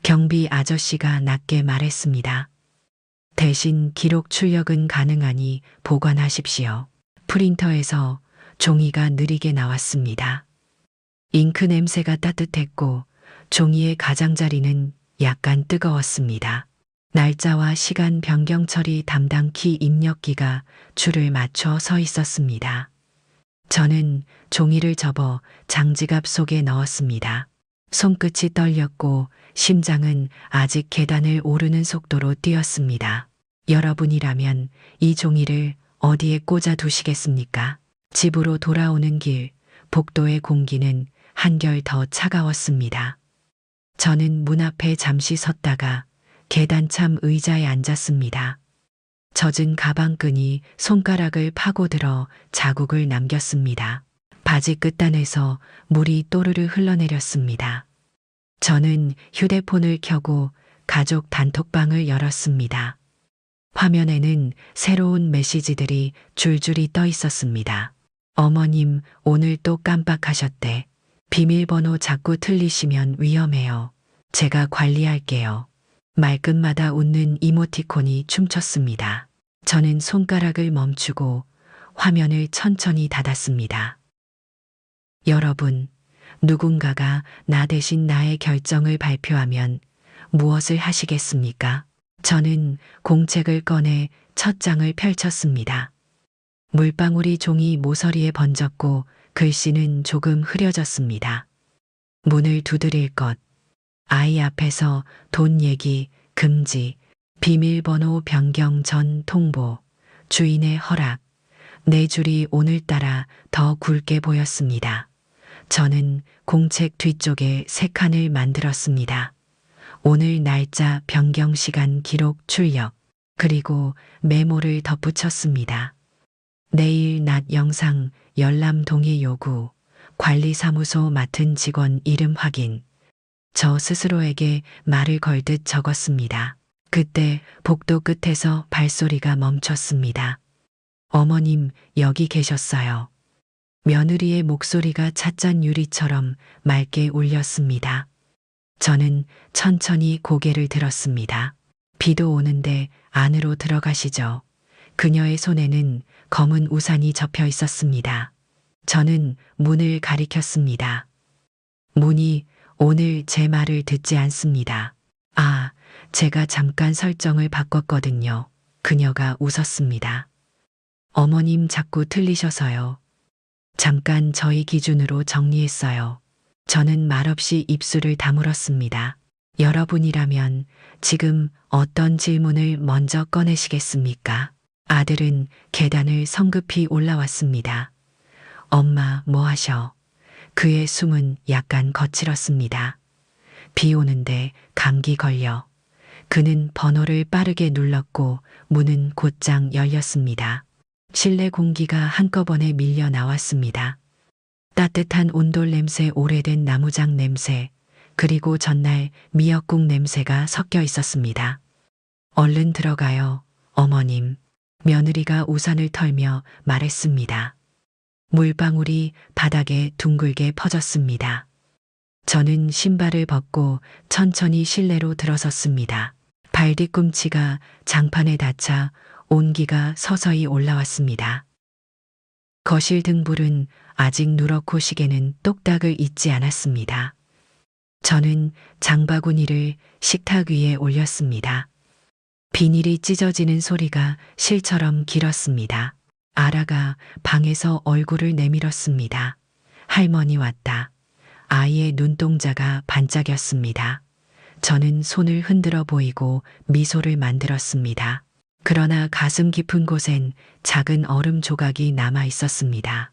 경비 아저씨가 낮게 말했습니다. 대신 기록 출력은 가능하니 보관하십시오. 프린터에서 종이가 느리게 나왔습니다. 잉크 냄새가 따뜻했고 종이의 가장자리는 약간 뜨거웠습니다. 날짜와 시간 변경 처리 담당 키 입력기가 줄을 맞춰 서 있었습니다. 저는 종이를 접어 장지갑 속에 넣었습니다. 손끝이 떨렸고 심장은 아직 계단을 오르는 속도로 뛰었습니다. 여러분이라면 이 종이를 어디에 꽂아 두시겠습니까? 집으로 돌아오는 길, 복도의 공기는 한결 더 차가웠습니다. 저는 문 앞에 잠시 섰다가 계단참 의자에 앉았습니다. 젖은 가방끈이 손가락을 파고들어 자국을 남겼습니다. 바지 끝단에서 물이 또르르 흘러내렸습니다. 저는 휴대폰을 켜고 가족 단톡방을 열었습니다. 화면에는 새로운 메시지들이 줄줄이 떠 있었습니다. 어머님, 오늘 또 깜빡하셨대. 비밀번호 자꾸 틀리시면 위험해요. 제가 관리할게요. 말끝마다 웃는 이모티콘이 춤췄습니다. 저는 손가락을 멈추고 화면을 천천히 닫았습니다. 여러분, 누군가가 나 대신 나의 결정을 발표하면 무엇을 하시겠습니까? 저는 공책을 꺼내 첫 장을 펼쳤습니다. 물방울이 종이 모서리에 번졌고 글씨는 조금 흐려졌습니다. 문을 두드릴 것, 아이 앞에서 돈 얘기 금지, 비밀번호 변경 전 통보, 주인의 허락, 네 줄이 오늘따라 더 굵게 보였습니다. 저는 공책 뒤쪽에 세 칸을 만들었습니다. 오늘 날짜 변경 시간 기록 출력, 그리고 메모를 덧붙였습니다. 내일 낮 영상 열람 동의 요구, 관리사무소 맡은 직원 이름 확인. 저 스스로에게 말을 걸듯 적었습니다. 그때 복도 끝에서 발소리가 멈췄습니다. 어머님, 여기 계셨어요. 며느리의 목소리가 찻잔 유리처럼 맑게 울렸습니다. 저는 천천히 고개를 들었습니다. 비도 오는데 안으로 들어가시죠. 그녀의 손에는 검은 우산이 접혀 있었습니다. 저는 문을 가리켰습니다. 문이 오늘 제 말을 듣지 않습니다. 아, 제가 잠깐 설정을 바꿨거든요. 그녀가 웃었습니다. 어머님 자꾸 틀리셔서요. 잠깐 저희 기준으로 정리했어요. 저는 말없이 입술을 다물었습니다. 여러분이라면 지금 어떤 질문을 먼저 꺼내시겠습니까? 아들은 계단을 성급히 올라왔습니다. 엄마, 뭐 하셔? 그의 숨은 약간 거칠었습니다. 비 오는데 감기 걸려. 그는 번호를 빠르게 눌렀고 문은 곧장 열렸습니다. 실내 공기가 한꺼번에 밀려 나왔습니다. 따뜻한 온돌 냄새, 오래된 나무장 냄새, 그리고 전날 미역국 냄새가 섞여 있었습니다. 얼른 들어가요, 어머님. 며느리가 우산을 털며 말했습니다. 물방울이 바닥에 둥글게 퍼졌습니다. 저는 신발을 벗고 천천히 실내로 들어섰습니다. 발 뒤꿈치가 장판에 닿자 온기가 서서히 올라왔습니다. 거실 등불은 아직 누렇고 시계는 똑딱을 잊지 않았습니다. 저는 장바구니를 식탁 위에 올렸습니다. 비닐이 찢어지는 소리가 실처럼 길었습니다. 아라가 방에서 얼굴을 내밀었습니다. 할머니 왔다. 아이의 눈동자가 반짝였습니다. 저는 손을 흔들어 보이고 미소를 만들었습니다. 그러나 가슴 깊은 곳엔 작은 얼음 조각이 남아 있었습니다.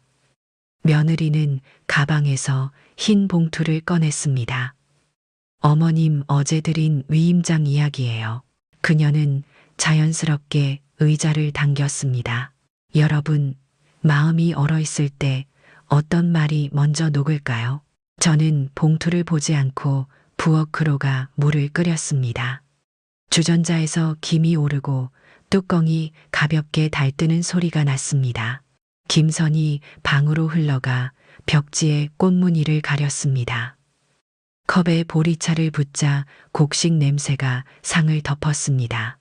며느리는 가방에서 흰 봉투를 꺼냈습니다. 어머님 어제 드린 위임장 이야기예요. 그녀는 자연스럽게 의자를 당겼습니다. 여러분, 마음이 얼어있을 때 어떤 말이 먼저 녹을까요? 저는 봉투를 보지 않고 부엌으로가 물을 끓였습니다. 주전자에서 김이 오르고 뚜껑이 가볍게 달뜨는 소리가 났습니다. 김선이 방으로 흘러가 벽지에 꽃무늬를 가렸습니다. 컵에 보리차를 붓자 곡식 냄새가 상을 덮었습니다.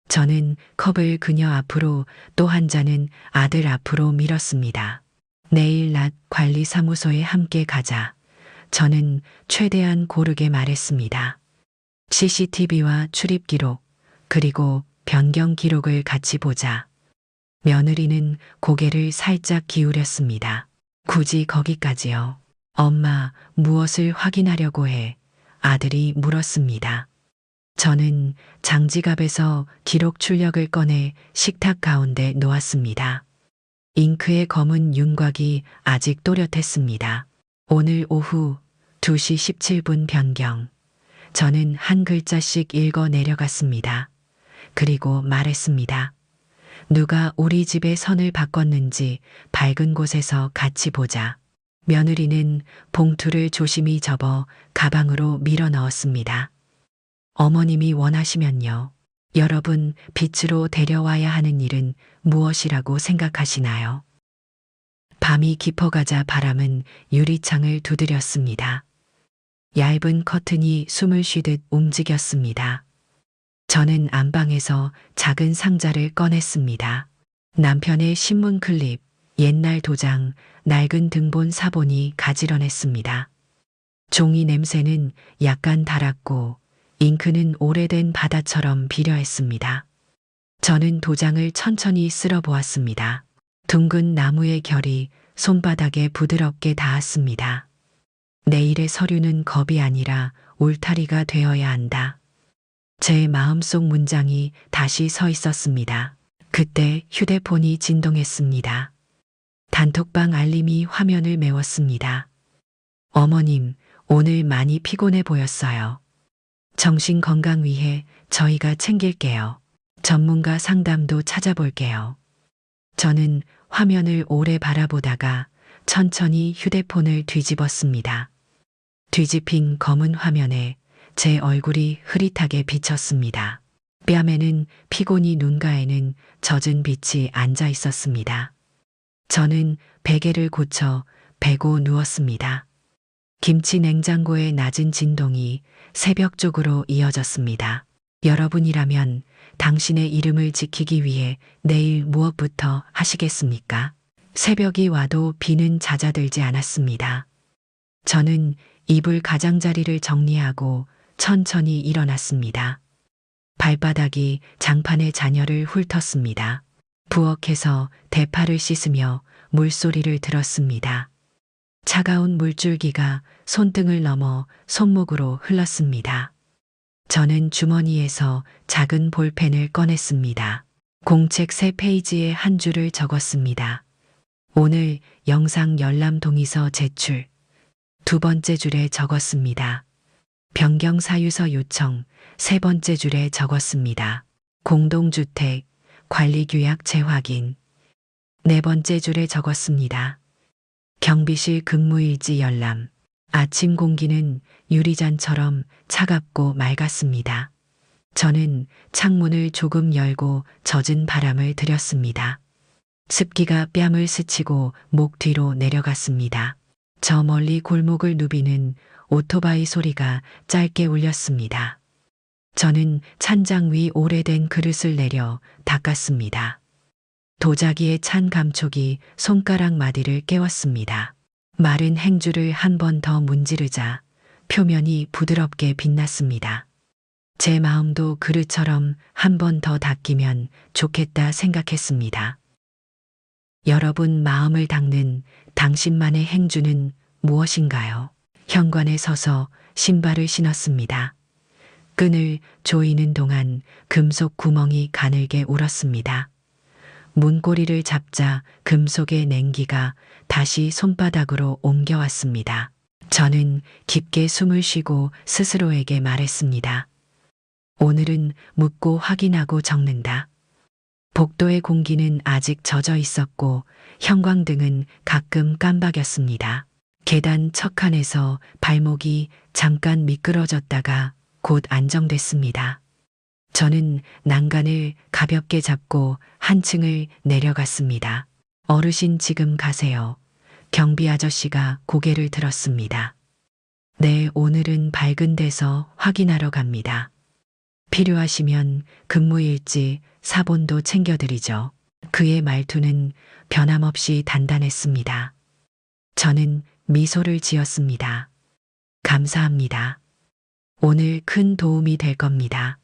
저는 컵을 그녀 앞으로 또 한 잔은 아들 앞으로 밀었습니다. 내일 낮 관리사무소에 함께 가자. 저는 최대한 고르게 말했습니다. CCTV와 출입 기록, 그리고 변경 기록을 같이 보자. 며느리는 고개를 살짝 기울였습니다. 굳이 거기까지요. 엄마, 무엇을 확인하려고 해? 아들이 물었습니다. 저는 장지갑에서 기록 출력을 꺼내 식탁 가운데 놓았습니다. 잉크의 검은 윤곽이 아직 또렷했습니다. 오늘 오후 2시 17분 변경. 저는 한 글자씩 읽어 내려갔습니다. 그리고 말했습니다. 누가 우리 집의 선을 바꿨는지 밝은 곳에서 같이 보자. 며느리는 봉투를 조심히 접어 가방으로 밀어 넣었습니다. 어머님이 원하시면요. 여러분 빛으로 데려와야 하는 일은 무엇이라고 생각하시나요? 밤이 깊어가자 바람은 유리창을 두드렸습니다. 얇은 커튼이 숨을 쉬듯 움직였습니다. 저는 안방에서 작은 상자를 꺼냈습니다. 남편의 신문 클립, 옛날 도장, 낡은 등본 사본이 가지런했습니다. 종이 냄새는 약간 달았고 잉크는 오래된 바다처럼 비려했습니다. 저는 도장을 천천히 쓸어 보았습니다. 둥근 나무의 결이 손바닥에 부드럽게 닿았습니다. 내일의 서류는 겁이 아니라 울타리가 되어야 한다. 제 마음속 문장이 다시 서 있었습니다. 그때 휴대폰이 진동했습니다. 단톡방 알림이 화면을 메웠습니다. 어머님, 오늘 많이 피곤해 보였어요. 정신 건강 위해 저희가 챙길게요. 전문가 상담도 찾아볼게요. 저는 화면을 오래 바라보다가 천천히 휴대폰을 뒤집었습니다. 뒤집힌 검은 화면에 제 얼굴이 흐릿하게 비쳤습니다. 뺨에는 피곤이 눈가에는 젖은 빛이 앉아 있었습니다. 저는 베개를 고쳐 베고 누웠습니다. 김치 냉장고의 낮은 진동이 새벽 쪽으로 이어졌습니다. 여러분이라면 당신의 이름을 지키기 위해 내일 무엇부터 하시겠습니까? 새벽이 와도 비는 잦아들지 않았습니다. 저는 이불 가장자리를 정리하고 천천히 일어났습니다. 발바닥이 장판의 잔여를 훑었습니다. 부엌에서 대파를 씻으며 물소리를 들었습니다. 차가운 물줄기가 손등을 넘어 손목으로 흘렀습니다. 저는 주머니에서 작은 볼펜을 꺼냈습니다. 공책 3페이지에 한 줄을 적었습니다. 오늘 영상 열람 동의서 제출. 2번째 줄에 적었습니다. 변경 사유서 요청. 3번째 줄에 적었습니다. 공동주택 관리규약 재확인. 4번째 줄에 적었습니다. 경비실 근무일지 열람. 아침 공기는 유리잔처럼 차갑고 맑았습니다. 저는 창문을 조금 열고 젖은 바람을 들였습니다. 습기가 뺨을 스치고 목 뒤로 내려갔습니다. 저 멀리 골목을 누비는 오토바이 소리가 짧게 울렸습니다. 저는 찬장 위 오래된 그릇을 내려 닦았습니다. 도자기의 찬 감촉이 손가락 마디를 깨웠습니다. 마른 행주를 한 번 더 문지르자 표면이 부드럽게 빛났습니다. 제 마음도 그릇처럼 한 번 더 닦이면 좋겠다 생각했습니다. 여러분 마음을 닦는 당신만의 행주는 무엇인가요? 현관에 서서 신발을 신었습니다. 끈을 조이는 동안 금속 구멍이 가늘게 울었습니다. 문고리를 잡자 금속의 냉기가 다시 손바닥으로 옮겨왔습니다. 저는 깊게 숨을 쉬고 스스로에게 말했습니다. 오늘은 묻고 확인하고 적는다. 복도의 공기는 아직 젖어 있었고 형광등은 가끔 깜박였습니다. 계단 척칸에서 발목이 잠깐 미끄러졌다가 곧 안정됐습니다. 저는 난간을 가볍게 잡고 한층을 내려갔습니다. 어르신 지금 가세요. 경비 아저씨가 고개를 들었습니다. 네, 오늘은 밝은 데서 확인하러 갑니다. 필요하시면 근무일지 사본도 챙겨드리죠. 그의 말투는 변함없이 단단했습니다. 저는 미소를 지었습니다. 감사합니다. 오늘 큰 도움이 될 겁니다.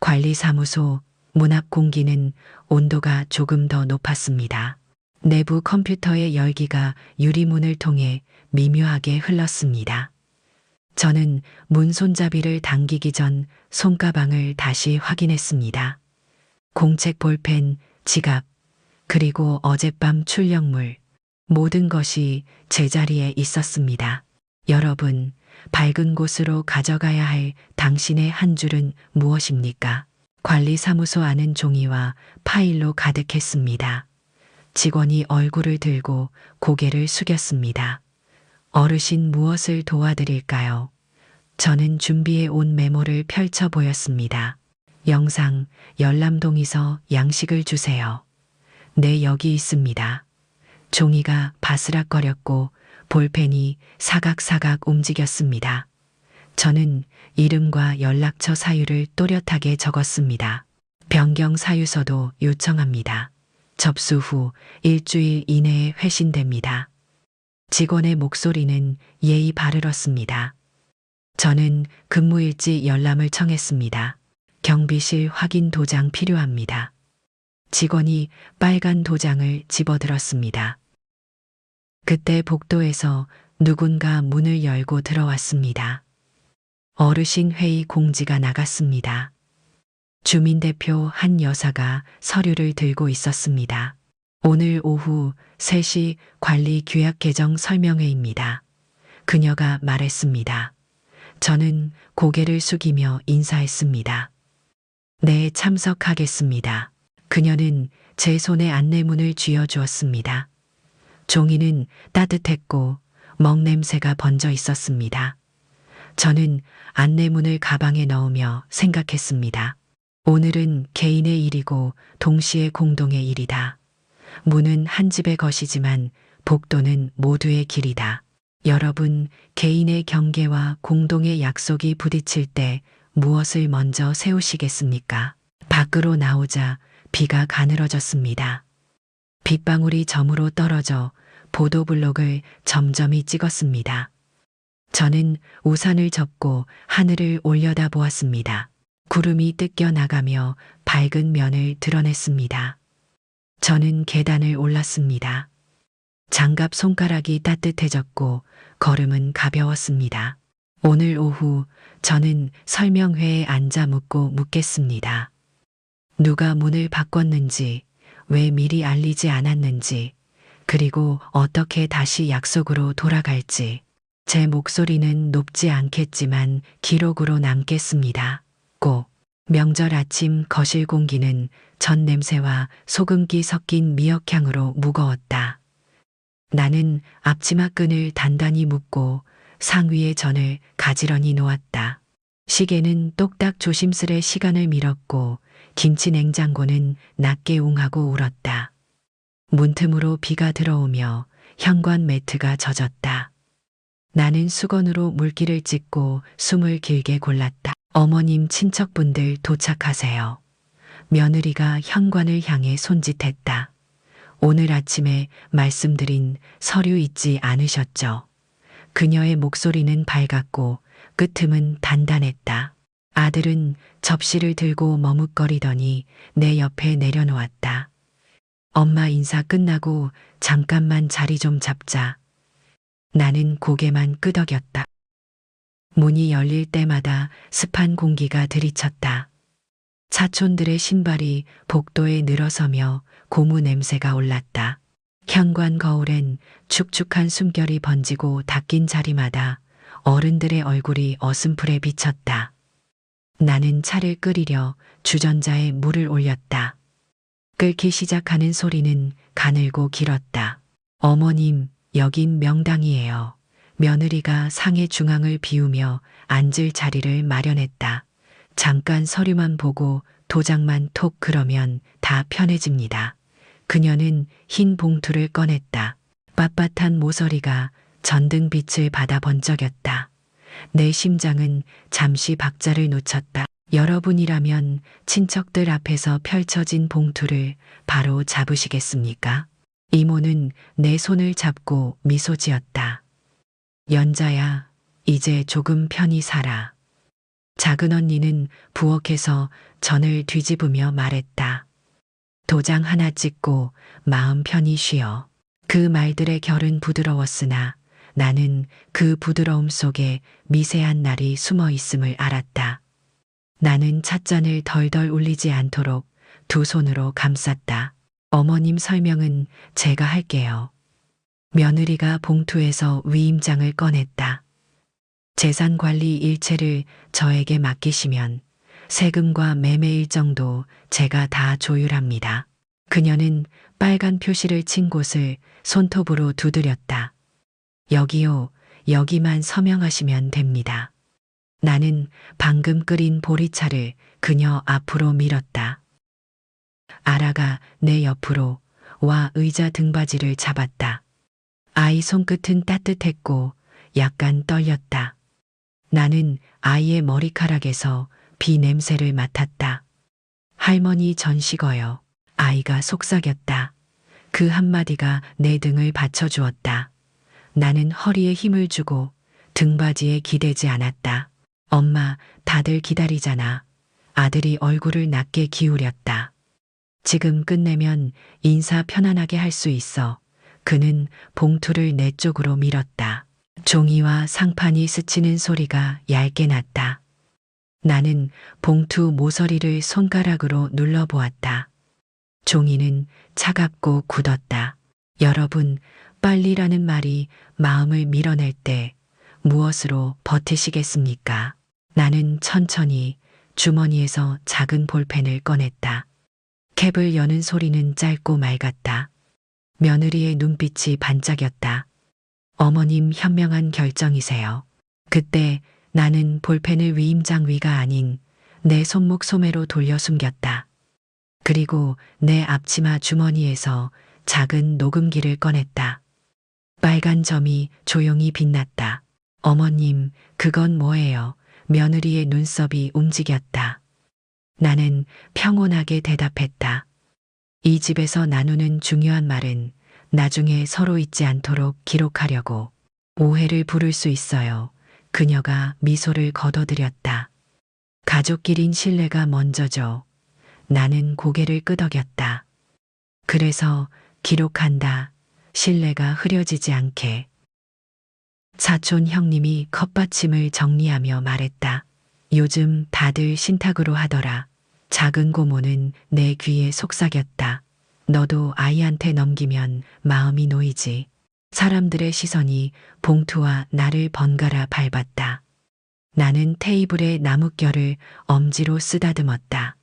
관리사무소 문 앞 공기는 온도가 조금 더 높았습니다. 내부 컴퓨터의 열기가 유리문을 통해 미묘하게 흘렀습니다. 저는 문 손잡이를 당기기 전 손가방을 다시 확인했습니다. 공책 볼펜, 지갑, 그리고 어젯밤 출력물, 모든 것이 제자리에 있었습니다. 여러분, 밝은 곳으로 가져가야 할 당신의 한 줄은 무엇입니까? 관리사무소 안은 종이와 파일로 가득했습니다. 직원이 얼굴을 들고 고개를 숙였습니다. 어르신 무엇을 도와드릴까요? 저는 준비해 온 메모를 펼쳐 보였습니다. 영상, 열람동에서 양식을 주세요. 네, 여기 있습니다. 종이가 바스락거렸고 볼펜이 사각사각 움직였습니다. 저는 이름과 연락처 사유를 또렷하게 적었습니다. 변경 사유서도 요청합니다. 접수 후 일주일 이내에 회신됩니다. 직원의 목소리는 예의 바르렀습니다. 저는 근무일지 열람을 청했습니다. 경비실 확인 도장 필요합니다. 직원이 빨간 도장을 집어들었습니다. 그때 복도에서 누군가 문을 열고 들어왔습니다. 어르신 회의 공지가 나갔습니다. 주민대표 한 여사가 서류를 들고 있었습니다. 오늘 오후 3시 관리 규약 개정 설명회입니다. 그녀가 말했습니다. 저는 고개를 숙이며 인사했습니다. 네, 참석하겠습니다. 그녀는 제 손에 안내문을 쥐어주었습니다. 종이는 따뜻했고 먹냄새가 번져 있었습니다. 저는 안내문을 가방에 넣으며 생각했습니다. 오늘은 개인의 일이고 동시에 공동의 일이다. 문은 한 집의 것이지만 복도는 모두의 길이다. 여러분, 개인의 경계와 공동의 약속이 부딪힐 때 무엇을 먼저 세우시겠습니까? 밖으로 나오자 비가 가늘어졌습니다. 빗방울이 점으로 떨어져 보도블록을 점점이 찍었습니다. 저는 우산을 접고 하늘을 올려다 보았습니다. 구름이 뜯겨 나가며 밝은 면을 드러냈습니다. 저는 계단을 올랐습니다. 장갑 손가락이 따뜻해졌고 걸음은 가벼웠습니다. 오늘 오후 저는 설명회에 앉아 묻겠습니다. 누가 문을 바꿨는지, 왜 미리 알리지 않았는지, 그리고 어떻게 다시 약속으로 돌아갈지. 제 목소리는 높지 않겠지만 기록으로 남겠습니다. 꼭. 명절 아침 거실 공기는 전 냄새와 소금기 섞인 미역향으로 무거웠다. 나는 앞치마 끈을 단단히 묶고 상위에 전을 가지런히 놓았다. 시계는 똑딱 조심스레 시간을 밀었고 김치 냉장고는 낮게 웅하고 울었다. 문틈으로 비가 들어오며 현관 매트가 젖었다. 나는 수건으로 물기를 찢고 숨을 길게 골랐다. 어머님 친척분들 도착하세요. 며느리가 현관을 향해 손짓했다. 오늘 아침에 말씀드린 서류 잊지 않으셨죠? 그녀의 목소리는 밝았고 끝음은 단단했다. 아들은 접시를 들고 머뭇거리더니 내 옆에 내려놓았다. 엄마 인사 끝나고 잠깐만 자리 좀 잡자. 나는 고개만 끄덕였다. 문이 열릴 때마다 습한 공기가 들이쳤다. 사촌들의 신발이 복도에 늘어서며 고무 냄새가 올랐다. 현관 거울엔 축축한 숨결이 번지고 닦인 자리마다 어른들의 얼굴이 어슴풀에 비쳤다. 나는 차를 끓이려 주전자에 물을 올렸다. 끓기 시작하는 소리는 가늘고 길었다. 어머님, 여긴 명당이에요. 며느리가 상의 중앙을 비우며 앉을 자리를 마련했다. 잠깐 서류만 보고 도장만 톡 그러면 다 편해집니다. 그녀는 흰 봉투를 꺼냈다. 빳빳한 모서리가 전등빛을 받아 번쩍였다. 내 심장은 잠시 박자를 놓쳤다. 여러분이라면 친척들 앞에서 펼쳐진 봉투를 바로 잡으시겠습니까? 이모는 내 손을 잡고 미소 지었다. 연자야, 이제 조금 편히 살아. 작은 언니는 부엌에서 전을 뒤집으며 말했다. 도장 하나 찍고 마음 편히 쉬어. 그 말들의 결은 부드러웠으나 나는 그 부드러움 속에 미세한 날이 숨어 있음을 알았다. 나는 찻잔을 덜덜 울리지 않도록 두 손으로 감쌌다. 어머님 설명은 제가 할게요. 며느리가 봉투에서 위임장을 꺼냈다. 재산 관리 일체를 저에게 맡기시면 세금과 매매 일정도 제가 다 조율합니다. 그녀는 빨간 표시를 친 곳을 손톱으로 두드렸다. 여기요, 여기만 서명하시면 됩니다. 나는 방금 끓인 보리차를 그녀 앞으로 밀었다. 아라가 내 옆으로 와 의자 등받이를 잡았다. 아이 손끝은 따뜻했고 약간 떨렸다. 나는 아이의 머리카락에서 비 냄새를 맡았다. 할머니 전 식어요. 아이가 속삭였다. 그 한마디가 내 등을 받쳐주었다. 나는 허리에 힘을 주고 등받이에 기대지 않았다. 엄마, 다들 기다리잖아. 아들이 얼굴을 낮게 기울였다. 지금 끝내면 인사 편안하게 할 수 있어. 그는 봉투를 내 쪽으로 밀었다. 종이와 상판이 스치는 소리가 얇게 났다. 나는 봉투 모서리를 손가락으로 눌러보았다. 종이는 차갑고 굳었다. 여러분, 빨리라는 말이 마음을 밀어낼 때 무엇으로 버티시겠습니까? 나는 천천히 주머니에서 작은 볼펜을 꺼냈다. 캡을 여는 소리는 짧고 맑았다. 며느리의 눈빛이 반짝였다. 어머님 현명한 결정이세요. 그때 나는 볼펜을 위임장 위가 아닌 내 손목 소매로 돌려 숨겼다. 그리고 내 앞치마 주머니에서 작은 녹음기를 꺼냈다. 빨간 점이 조용히 빛났다. 어머님, 그건 뭐예요? 며느리의 눈썹이 움직였다. 나는 평온하게 대답했다. 이 집에서 나누는 중요한 말은 나중에 서로 잊지 않도록 기록하려고. 오해를 부를 수 있어요. 그녀가 미소를 거둬들였다. 가족끼린 신뢰가 먼저죠. 나는 고개를 끄덕였다. 그래서 기록한다. 신뢰가 흐려지지 않게. 사촌 형님이 컵받침을 정리하며 말했다. 요즘 다들 신탁으로 하더라. 작은 고모는 내 귀에 속삭였다. 너도 아이한테 넘기면 마음이 놓이지. 사람들의 시선이 봉투와 나를 번갈아 밟았다. 나는 테이블에 나뭇결을 엄지로 쓰다듬었다.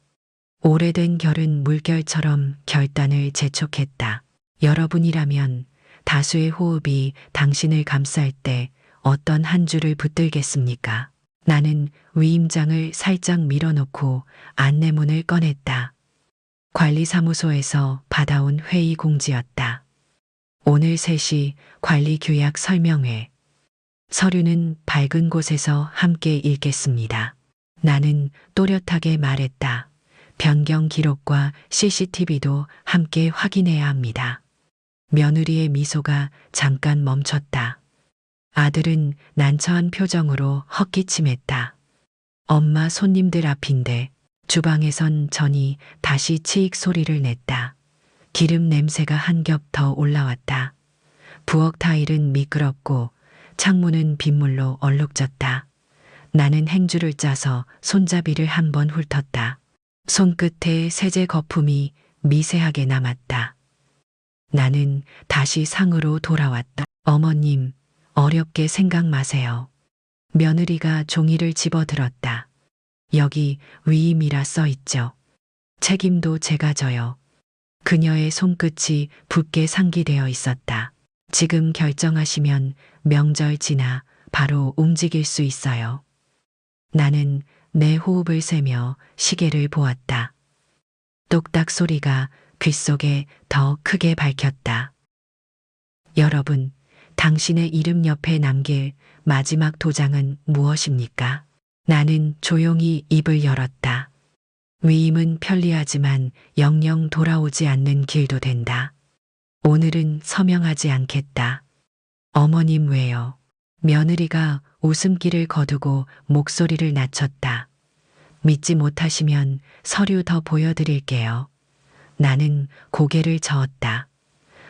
오래된 결은 물결처럼 결단을 재촉했다. 여러분이라면 다수의 호흡이 당신을 감쌀 때 어떤 한 줄을 붙들겠습니까? 나는 위임장을 살짝 밀어놓고 안내문을 꺼냈다. 관리사무소에서 받아온 회의 공지였다. 오늘 3시 관리규약 설명회. 서류는 밝은 곳에서 함께 읽겠습니다. 나는 또렷하게 말했다. 변경 기록과 CCTV도 함께 확인해야 합니다. 며느리의 미소가 잠깐 멈췄다. 아들은 난처한 표정으로 헛기침했다. 엄마, 손님들 앞인데. 주방에선 전이 다시 치익 소리를 냈다. 기름 냄새가 한 겹 더 올라왔다. 부엌 타일은 미끄럽고 창문은 빗물로 얼룩졌다. 나는 행주를 짜서 손잡이를 한번 훑었다. 손끝에 세제 거품이 미세하게 남았다. 나는 다시 상으로 돌아왔다. 어머님, 어렵게 생각 마세요. 며느리가 종이를 집어들었다. 여기 위임이라 써 있죠. 책임도 제가 져요. 그녀의 손끝이 붓게 상기되어 있었다. 지금 결정하시면 명절 지나 바로 움직일 수 있어요. 나는 내 호흡을 세며 시계를 보았다. 똑딱 소리가 귓속에 더 크게 밝혔다. 여러분, 당신의 이름 옆에 남길 마지막 도장은 무엇입니까? 나는 조용히 입을 열었다. 위임은 편리하지만 영영 돌아오지 않는 길도 된다. 오늘은 서명하지 않겠다. 어머님 왜요? 며느리가 웃음기를 거두고 목소리를 낮췄다. 믿지 못하시면 서류 더 보여드릴게요. 나는 고개를 저었다.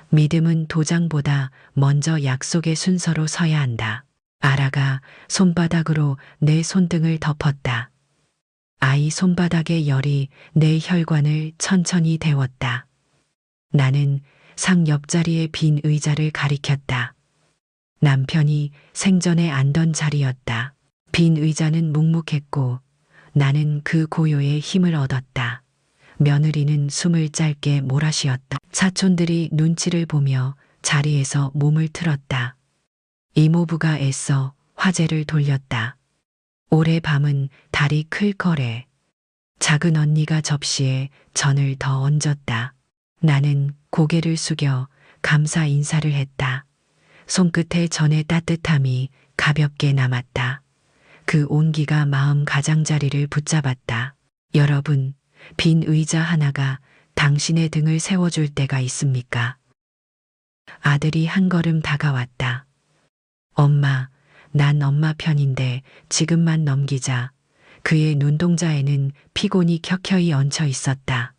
믿음은 도장보다 먼저 약속의 순서로 서야 한다. 아라가 손바닥으로 내 손등을 덮었다. 아이 손바닥의 열이 내 혈관을 천천히 데웠다. 나는 상 옆자리의 빈 의자를 가리켰다. 남편이 생전에 앉던 자리였다. 빈 의자는 묵묵했고 나는 그 고요에 힘을 얻었다. 며느리는 숨을 짧게 몰아쉬었다. 사촌들이 눈치를 보며 자리에서 몸을 틀었다. 이모부가 애써 화제를 돌렸다. 올해 밤은 달이 클 거래. 작은 언니가 접시에 전을 더 얹었다. 나는 고개를 숙여 감사 인사를 했다. 손끝에 전의 따뜻함이 가볍게 남았다. 그 온기가 마음 가장자리를 붙잡았다. 여러분, 빈 의자 하나가 당신의 등을 세워줄 때가 있습니까? 아들이 한 걸음 다가왔다. 엄마, 난 엄마 편인데 지금만 넘기자. 그의 눈동자에는 피곤이 켜켜이 얹혀 있었다.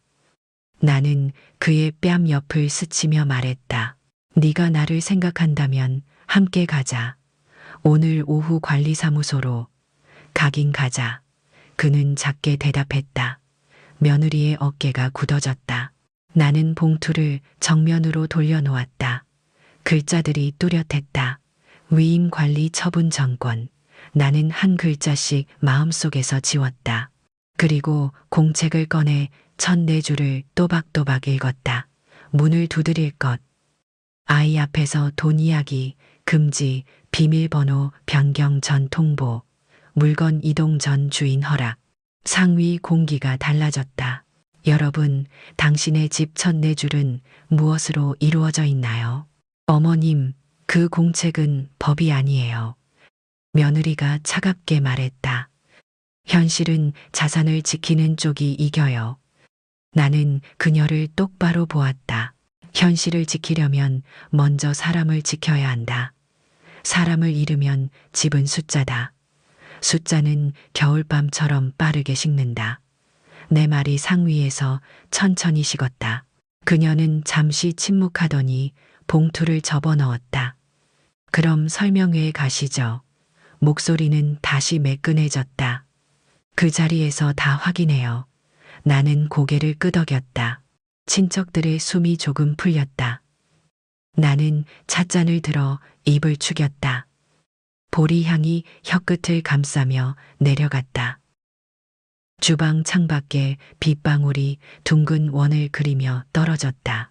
나는 그의 뺨 옆을 스치며 말했다. 네가 나를 생각한다면 함께 가자. 오늘 오후 관리사무소로. 가긴 가자. 그는 작게 대답했다. 며느리의 어깨가 굳어졌다. 나는 봉투를 정면으로 돌려놓았다. 글자들이 뚜렷했다. 위임 관리 처분 정권. 나는 한 글자씩 마음속에서 지웠다. 그리고 공책을 꺼내 첫 네 줄을 또박또박 읽었다. 문을 두드릴 것. 아이 앞에서 돈 이야기, 금지, 비밀번호 변경 전 통보, 물건 이동 전 주인 허락. 상위 공기가 달라졌다. 여러분, 당신의 집 첫 네 줄은 무엇으로 이루어져 있나요? 어머님, 그 공책은 법이 아니에요. 며느리가 차갑게 말했다. 현실은 자산을 지키는 쪽이 이겨요. 나는 그녀를 똑바로 보았다. 현실을 지키려면 먼저 사람을 지켜야 한다. 사람을 잃으면 집은 숫자다. 숫자는 겨울밤처럼 빠르게 식는다. 내 말이 상위에서 천천히 식었다. 그녀는 잠시 침묵하더니 봉투를 접어넣었다. 그럼 설명회에 가시죠. 목소리는 다시 매끈해졌다. 그 자리에서 다 확인해요. 나는 고개를 끄덕였다. 친척들의 숨이 조금 풀렸다. 나는 찻잔을 들어 입을 축였다. 보리향이 혀끝을 감싸며 내려갔다. 주방 창밖에 빗방울이 둥근 원을 그리며 떨어졌다.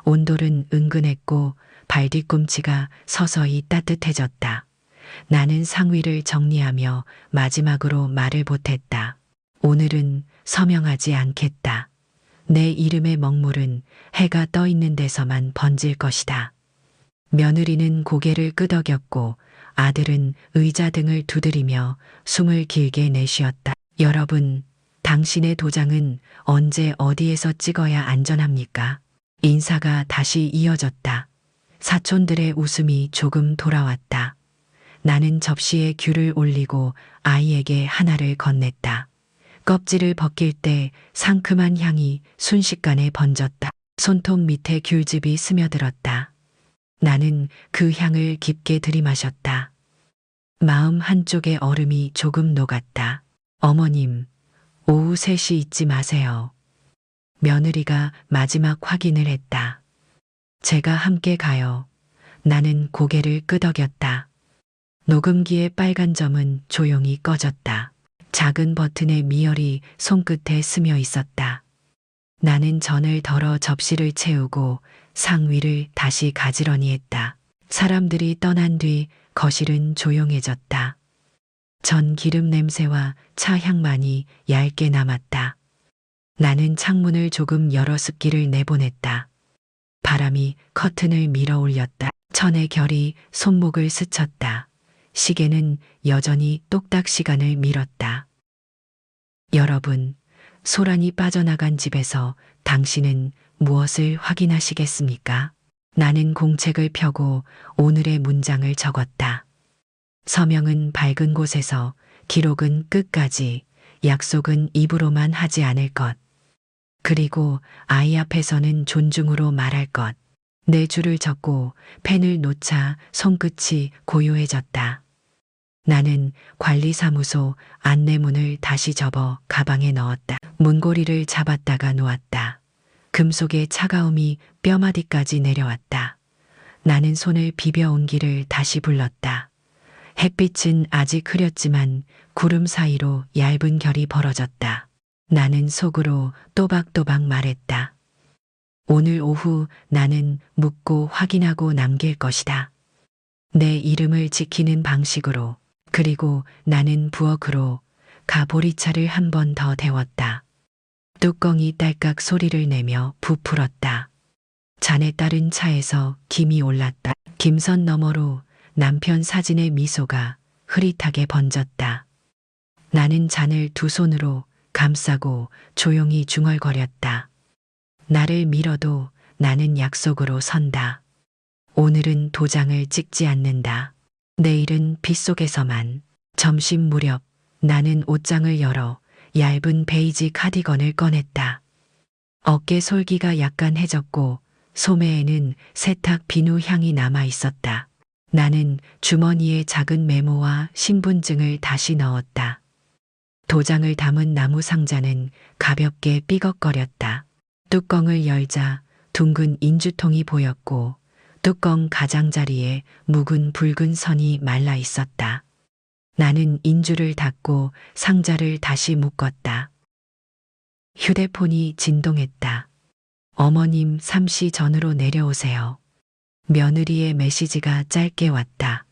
온돌은 은근했고 발뒤꿈치가 서서히 따뜻해졌다. 나는 상위를 정리하며 마지막으로 말을 보탰다. 오늘은 서명하지 않겠다. 내 이름의 먹물은 해가 떠 있는 데서만 번질 것이다. 며느리는 고개를 끄덕였고 아들은 의자 등을 두드리며 숨을 길게 내쉬었다. 여러분, 당신의 도장은 언제 어디에서 찍어야 안전합니까? 인사가 다시 이어졌다. 사촌들의 웃음이 조금 돌아왔다. 나는 접시에 귤을 올리고 아이에게 하나를 건넸다. 껍질을 벗길 때 상큼한 향이 순식간에 번졌다. 손톱 밑에 귤즙이 스며들었다. 나는 그 향을 깊게 들이마셨다. 마음 한쪽에 얼음이 조금 녹았다. 어머님, 오후 3시 잊지 마세요. 며느리가 마지막 확인을 했다. 제가 함께 가요. 나는 고개를 끄덕였다. 녹음기의 빨간 점은 조용히 꺼졌다. 작은 버튼의 미열이 손끝에 스며 있었다. 나는 전을 덜어 접시를 채우고 상 위를 다시 가지런히 했다. 사람들이 떠난 뒤 거실은 조용해졌다. 전 기름 냄새와 차 향만이 얇게 남았다. 나는 창문을 조금 열어 습기를 내보냈다. 바람이 커튼을 밀어 올렸다. 천의 결이 손목을 스쳤다. 시계는 여전히 똑딱 시간을 밀었다. 여러분, 소란이 빠져나간 집에서 당신은 무엇을 확인하시겠습니까? 나는 공책을 펴고 오늘의 문장을 적었다. 서명은 밝은 곳에서, 기록은 끝까지, 약속은 입으로만 하지 않을 것. 그리고 아이 앞에서는 존중으로 말할 것. 내 줄을 적고 펜을 놓자 손끝이 고요해졌다. 나는 관리사무소 안내문을 다시 접어 가방에 넣었다. 문고리를 잡았다가 놓았다. 금속의 차가움이 뼈마디까지 내려왔다. 나는 손을 비벼 온기를 다시 불렀다. 햇빛은 아직 흐렸지만 구름 사이로 얇은 결이 벌어졌다. 나는 속으로 또박또박 말했다. 오늘 오후 나는 묻고 확인하고 남길 것이다. 내 이름을 지키는 방식으로. 그리고 나는 부엌으로 가 보리차를 한 번 더 데웠다. 뚜껑이 딸깍 소리를 내며 부풀었다. 잔에 따른 차에서 김이 올랐다. 김선 너머로 남편 사진의 미소가 흐릿하게 번졌다. 나는 잔을 두 손으로 감싸고 조용히 중얼거렸다. 나를 밀어도 나는 약속으로 선다. 오늘은 도장을 찍지 않는다. 내일은 빗속에서만. 점심 무렵 나는 옷장을 열어 얇은 베이지 카디건을 꺼냈다. 어깨 솔기가 약간 해졌고 소매에는 세탁 비누 향이 남아 있었다. 나는 주머니에 작은 메모와 신분증을 다시 넣었다. 도장을 담은 나무 상자는 가볍게 삐걱거렸다. 뚜껑을 열자 둥근 인주통이 보였고 뚜껑 가장자리에 묵은 붉은 선이 말라 있었다. 나는 인주를 닫고 상자를 다시 묶었다. 휴대폰이 진동했다. 어머님 3시 전으로 내려오세요. 며느리의 메시지가 짧게 왔다.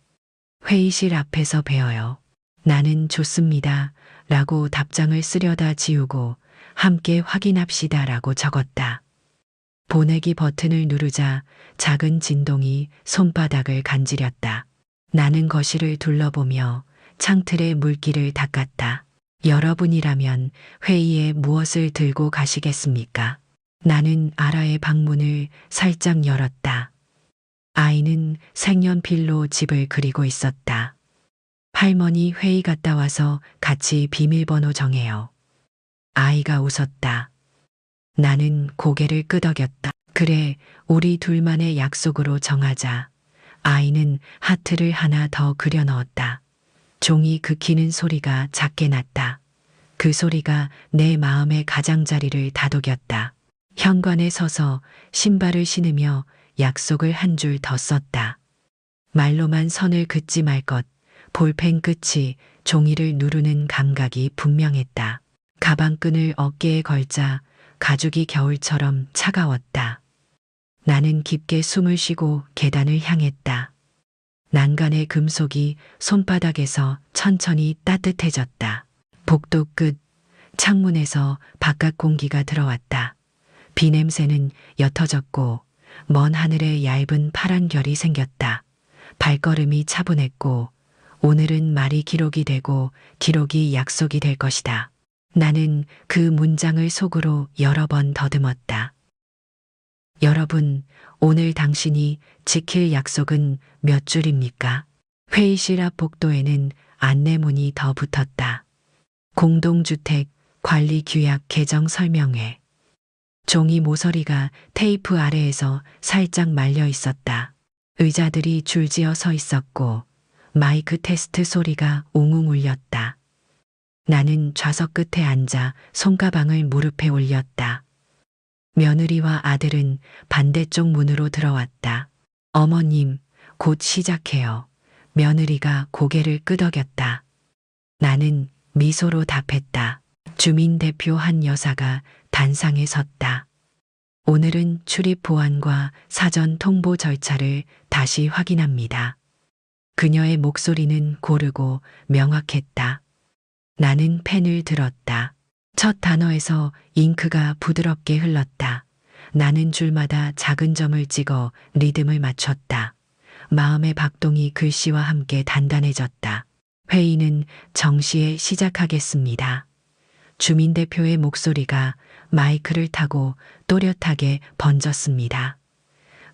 회의실 앞에서 뵈어요. 나는 좋습니다. 라고 답장을 쓰려다 지우고 함께 확인합시다. 라고 적었다. 보내기 버튼을 누르자 작은 진동이 손바닥을 간지렸다. 나는 거실을 둘러보며 창틀에 물기를 닦았다. 여러분이라면 회의에 무엇을 들고 가시겠습니까? 나는 아라의 방문을 살짝 열었다. 아이는 색연필로 집을 그리고 있었다. 할머니 회의 갔다 와서 같이 비밀번호 정해요. 아이가 웃었다. 나는 고개를 끄덕였다. 그래, 우리 둘만의 약속으로 정하자. 아이는 하트를 하나 더 그려 넣었다. 종이 긋히는 소리가 작게 났다. 그 소리가 내 마음의 가장자리를 다독였다. 현관에 서서 신발을 신으며 약속을 한 줄 더 썼다. 말로만 선을 긋지 말 것. 볼펜 끝이 종이를 누르는 감각이 분명했다. 가방끈을 어깨에 걸자 가죽이 겨울처럼 차가웠다. 나는 깊게 숨을 쉬고 계단을 향했다. 난간의 금속이 손바닥에서 천천히 따뜻해졌다. 복도 끝 창문에서 바깥 공기가 들어왔다. 비 냄새는 옅어졌고 먼 하늘에 얇은 파란 결이 생겼다. 발걸음이 차분했고 오늘은 말이 기록이 되고 기록이 약속이 될 것이다. 나는 그 문장을 속으로 여러 번 더듬었다. 여러분, 오늘 당신이 지킬 약속은 몇 줄입니까? 회의실 앞 복도에는 안내문이 더 붙었다. 공동주택 관리규약 개정 설명회. 종이 모서리가 테이프 아래에서 살짝 말려 있었다. 의자들이 줄지어 서 있었고 마이크 테스트 소리가 웅웅 울렸다. 나는 좌석 끝에 앉아 손가방을 무릎에 올렸다. 며느리와 아들은 반대쪽 문으로 들어왔다. 어머님, 곧 시작해요. 며느리가 고개를 끄덕였다. 나는 미소로 답했다. 주민대표 한 여사가 단상에 섰다. 오늘은 출입 보안과 사전 통보 절차를 다시 확인합니다. 그녀의 목소리는 고르고 명확했다. 나는 펜을 들었다. 첫 단어에서 잉크가 부드럽게 흘렀다. 나는 줄마다 작은 점을 찍어 리듬을 맞췄다. 마음의 박동이 글씨와 함께 단단해졌다. 회의는 정시에 시작하겠습니다. 주민대표의 목소리가 마이크를 타고 또렷하게 번졌습니다.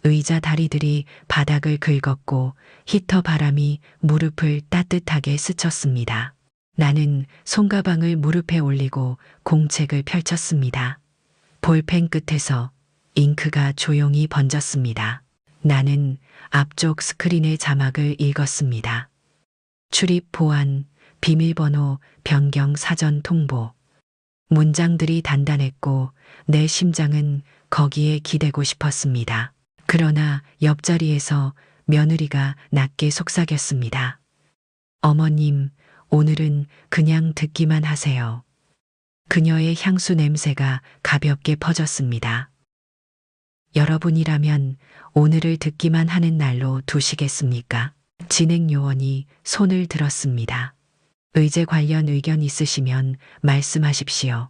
의자 다리들이 바닥을 긁었고 히터 바람이 무릎을 따뜻하게 스쳤습니다. 나는 손가방을 무릎에 올리고 공책을 펼쳤습니다. 볼펜 끝에서 잉크가 조용히 번졌습니다. 나는 앞쪽 스크린의 자막을 읽었습니다. 출입 보안, 비밀번호, 변경 사전 통보. 문장들이 단단했고 내 심장은 거기에 기대고 싶었습니다. 그러나 옆자리에서 며느리가 낮게 속삭였습니다. 어머님, 오늘은 그냥 듣기만 하세요. 그녀의 향수 냄새가 가볍게 퍼졌습니다. 여러분이라면 오늘을 듣기만 하는 날로 두시겠습니까? 진행 요원이 손을 들었습니다. 의제 관련 의견 있으시면 말씀하십시오.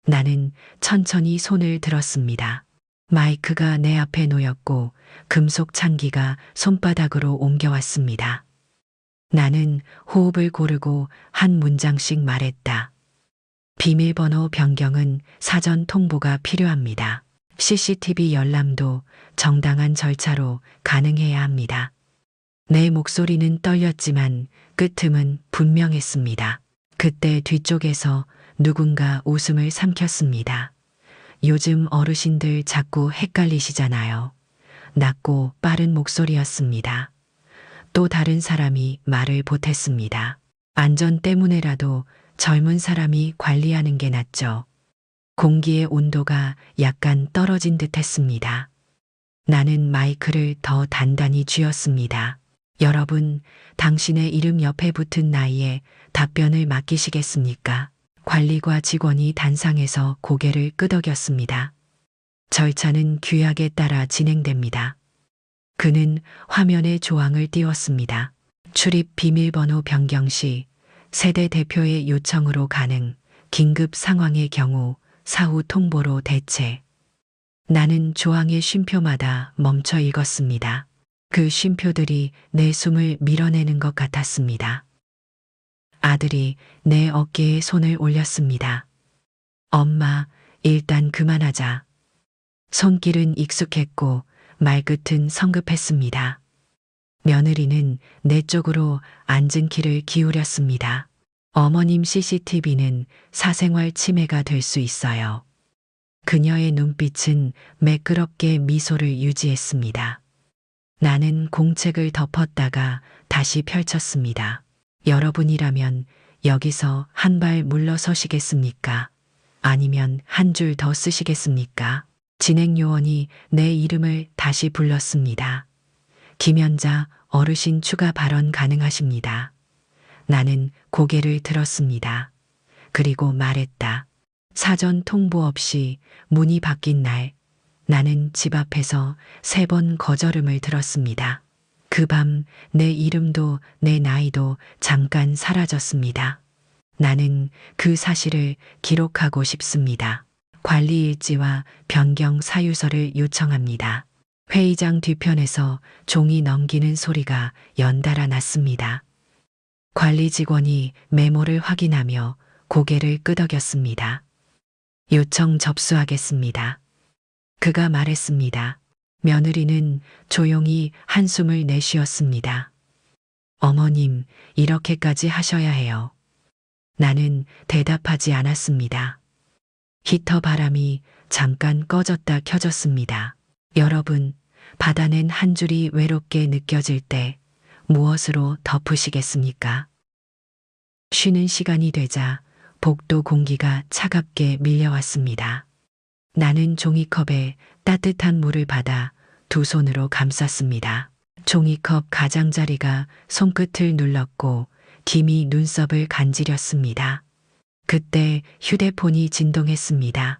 나는 천천히 손을 들었습니다. 마이크가 내 앞에 놓였고 금속 창기가 손바닥으로 옮겨왔습니다. 나는 호흡을 고르고 한 문장씩 말했다. 비밀번호 변경은 사전 통보가 필요합니다. CCTV 열람도 정당한 절차로 가능해야 합니다. 내 목소리는 떨렸지만 끝음은 분명했습니다. 그때 뒤쪽에서 누군가 웃음을 삼켰습니다. 요즘 어르신들 자꾸 헷갈리시잖아요. 낮고 빠른 목소리였습니다. 또 다른 사람이 말을 보탰습니다. 안전 때문에라도 젊은 사람이 관리하는 게 낫죠. 공기의 온도가 약간 떨어진 듯 했습니다. 나는 마이크를 더 단단히 쥐었습니다. 여러분, 당신의 이름 옆에 붙은 나이에 답변을 맡기시겠습니까? 관리과 직원이 단상에서 고개를 끄덕였습니다. 절차는 규약에 따라 진행됩니다. 그는 화면에 조항을 띄웠습니다. 출입 비밀번호 변경 시 세대 대표의 요청으로 가능, 긴급 상황의 경우 사후 통보로 대체. 나는 조항의 쉼표마다 멈춰 읽었습니다. 그 쉼표들이 내 숨을 밀어내는 것 같았습니다. 아들이 내 어깨에 손을 올렸습니다. 엄마, 일단 그만하자. 손길은 익숙했고 말끝은 성급했습니다. 며느리는 내 쪽으로 앉은 키를 기울였습니다. 어머님 CCTV는 사생활 침해가 될 수 있어요. 그녀의 눈빛은 매끄럽게 미소를 유지했습니다. 나는 공책을 덮었다가 다시 펼쳤습니다. 여러분이라면 여기서 한 발 물러서시겠습니까? 아니면 한 줄 더 쓰시겠습니까? 진행 요원이 내 이름을 다시 불렀습니다. 김연자 어르신 추가 발언 가능하십니다. 나는 고개를 들었습니다. 그리고 말했다. 사전 통보 없이 문이 바뀐 날, 나는 집 앞에서 3번 거절음을 들었습니다. 그 밤 내 이름도 내 나이도 잠깐 사라졌습니다. 나는 그 사실을 기록하고 싶습니다. 관리 일지와 변경 사유서를 요청합니다. 회의장 뒤편에서 종이 넘기는 소리가 연달아 났습니다. 관리 직원이 메모를 확인하며 고개를 끄덕였습니다. 요청 접수하겠습니다. 그가 말했습니다. 며느리는 조용히 한숨을 내쉬었습니다. 어머님, 이렇게까지 하셔야 해요. 나는 대답하지 않았습니다. 히터 바람이 잠깐 꺼졌다 켜졌습니다. 여러분, 받아낸 한 줄이 외롭게 느껴질 때 무엇으로 덮으시겠습니까? 쉬는 시간이 되자 복도 공기가 차갑게 밀려왔습니다. 나는 종이컵에 따뜻한 물을 받아 2 손으로 감쌌습니다. 종이컵 가장자리가 손끝을 눌렀고 김이 눈썹을 간지렸습니다. 그때 휴대폰이 진동했습니다.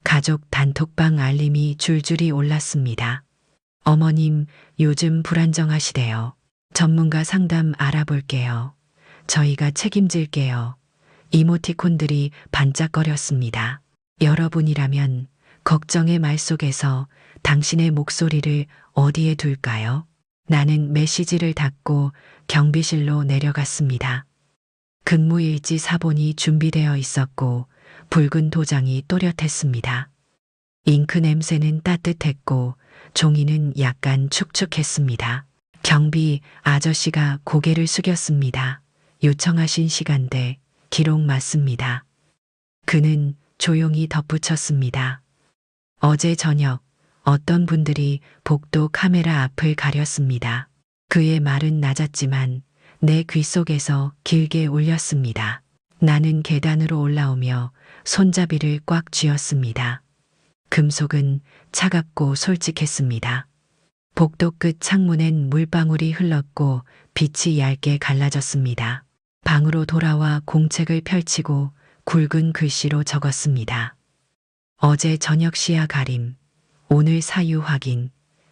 가족 단톡방 알림이 줄줄이 올랐습니다. 어머님, 요즘 불안정하시대요. 전문가 상담 알아볼게요. 저희가 책임질게요. 이모티콘들이 반짝거렸습니다. 여러분이라면 걱정의 말 속에서 당신의 목소리를 어디에 둘까요? 나는 메시지를 닫고 경비실로 내려갔습니다. 근무일지 사본이 준비되어 있었고 붉은 도장이 또렷했습니다. 잉크 냄새는 따뜻했고 종이는 약간 축축했습니다. 경비 아저씨가 고개를 숙였습니다. 요청하신 시간대 기록 맞습니다. 그는 조용히 덧붙였습니다. 어제 저녁 어떤 분들이 복도 카메라 앞을 가렸습니다. 그의 말은 낮았지만 내 귀 속에서 길게 울렸습니다. 나는 계단으로 올라오며 손잡이를 꽉 쥐었습니다. 금속은 차갑고 솔직했습니다. 복도 끝 창문엔 물방울이 흘렀고 빛이 얇게 갈라졌습니다. 방으로 돌아와 공책을 펼치고 굵은 글씨로 적었습니다. 어제 저녁 시야 가림, 오늘 사유 확인.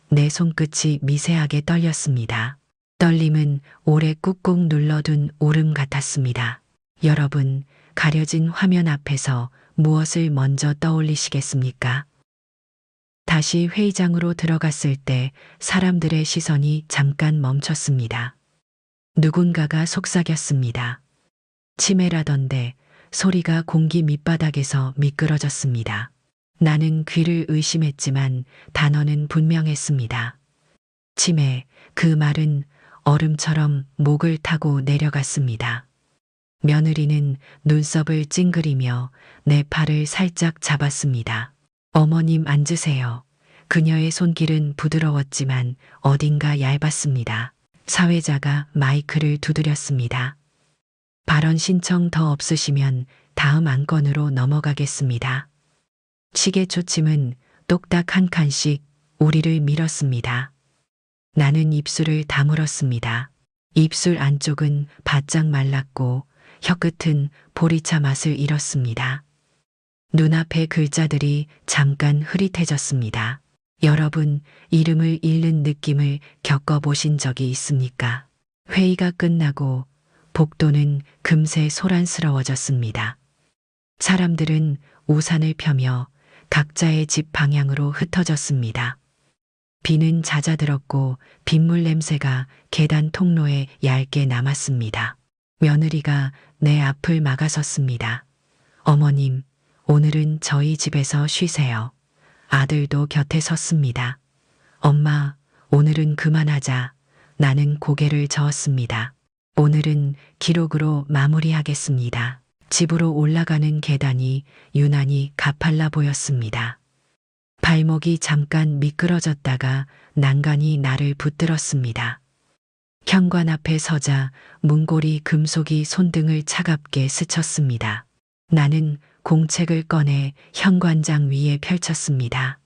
내 손끝이 미세하게 떨렸습니다. 떨림은 오래 꾹꾹 눌러둔 울음 같았습니다. 여러분, 가려진 화면 앞에서 무엇을 먼저 떠올리시겠습니까? 다시 회의장으로 들어갔을 때 사람들의 시선이 잠깐 멈췄습니다. 누군가가 속삭였습니다. 치매라던데 소리가 공기 밑바닥에서 미끄러졌습니다. 나는 귀를 의심했지만 단어는 분명했습니다. 치매, 그 말은 얼음처럼 목을 타고 내려갔습니다. 며느리는 눈썹을 찡그리며 내 팔을 살짝 잡았습니다. 어머님 앉으세요. 그녀의 손길은 부드러웠지만 어딘가 얇았습니다. 사회자가 마이크를 두드렸습니다. 발언 신청 더 없으시면 다음 안건으로 넘어가겠습니다. 시계 초침은 똑딱 한 칸씩 우리를 밀었습니다. 나는 입술을 다물었습니다. 입술 안쪽은 바짝 말랐고 혀끝은 보리차 맛을 잃었습니다. 눈앞의 글자들이 잠깐 흐릿해졌습니다. 여러분, 이름을 잃는 느낌을 겪어보신 적이 있습니까? 회의가 끝나고 복도는 금세 소란스러워졌습니다. 사람들은 우산을 펴며 각자의 집 방향으로 흩어졌습니다. 비는 잦아들었고 빗물 냄새가 계단 통로에 얇게 남았습니다. 며느리가 내 앞을 막아섰습니다. 어머님, 오늘은 저희 집에서 쉬세요. 아들도 곁에 섰습니다. 엄마, 오늘은 그만하자. 나는 고개를 저었습니다. 오늘은 기록으로 마무리하겠습니다. 집으로 올라가는 계단이 유난히 가팔라 보였습니다. 발목이 잠깐 미끄러졌다가 난간이 나를 붙들었습니다. 현관 앞에 서자 문고리 금속이 손등을 차갑게 스쳤습니다. 나는 공책을 꺼내 현관장 위에 펼쳤습니다.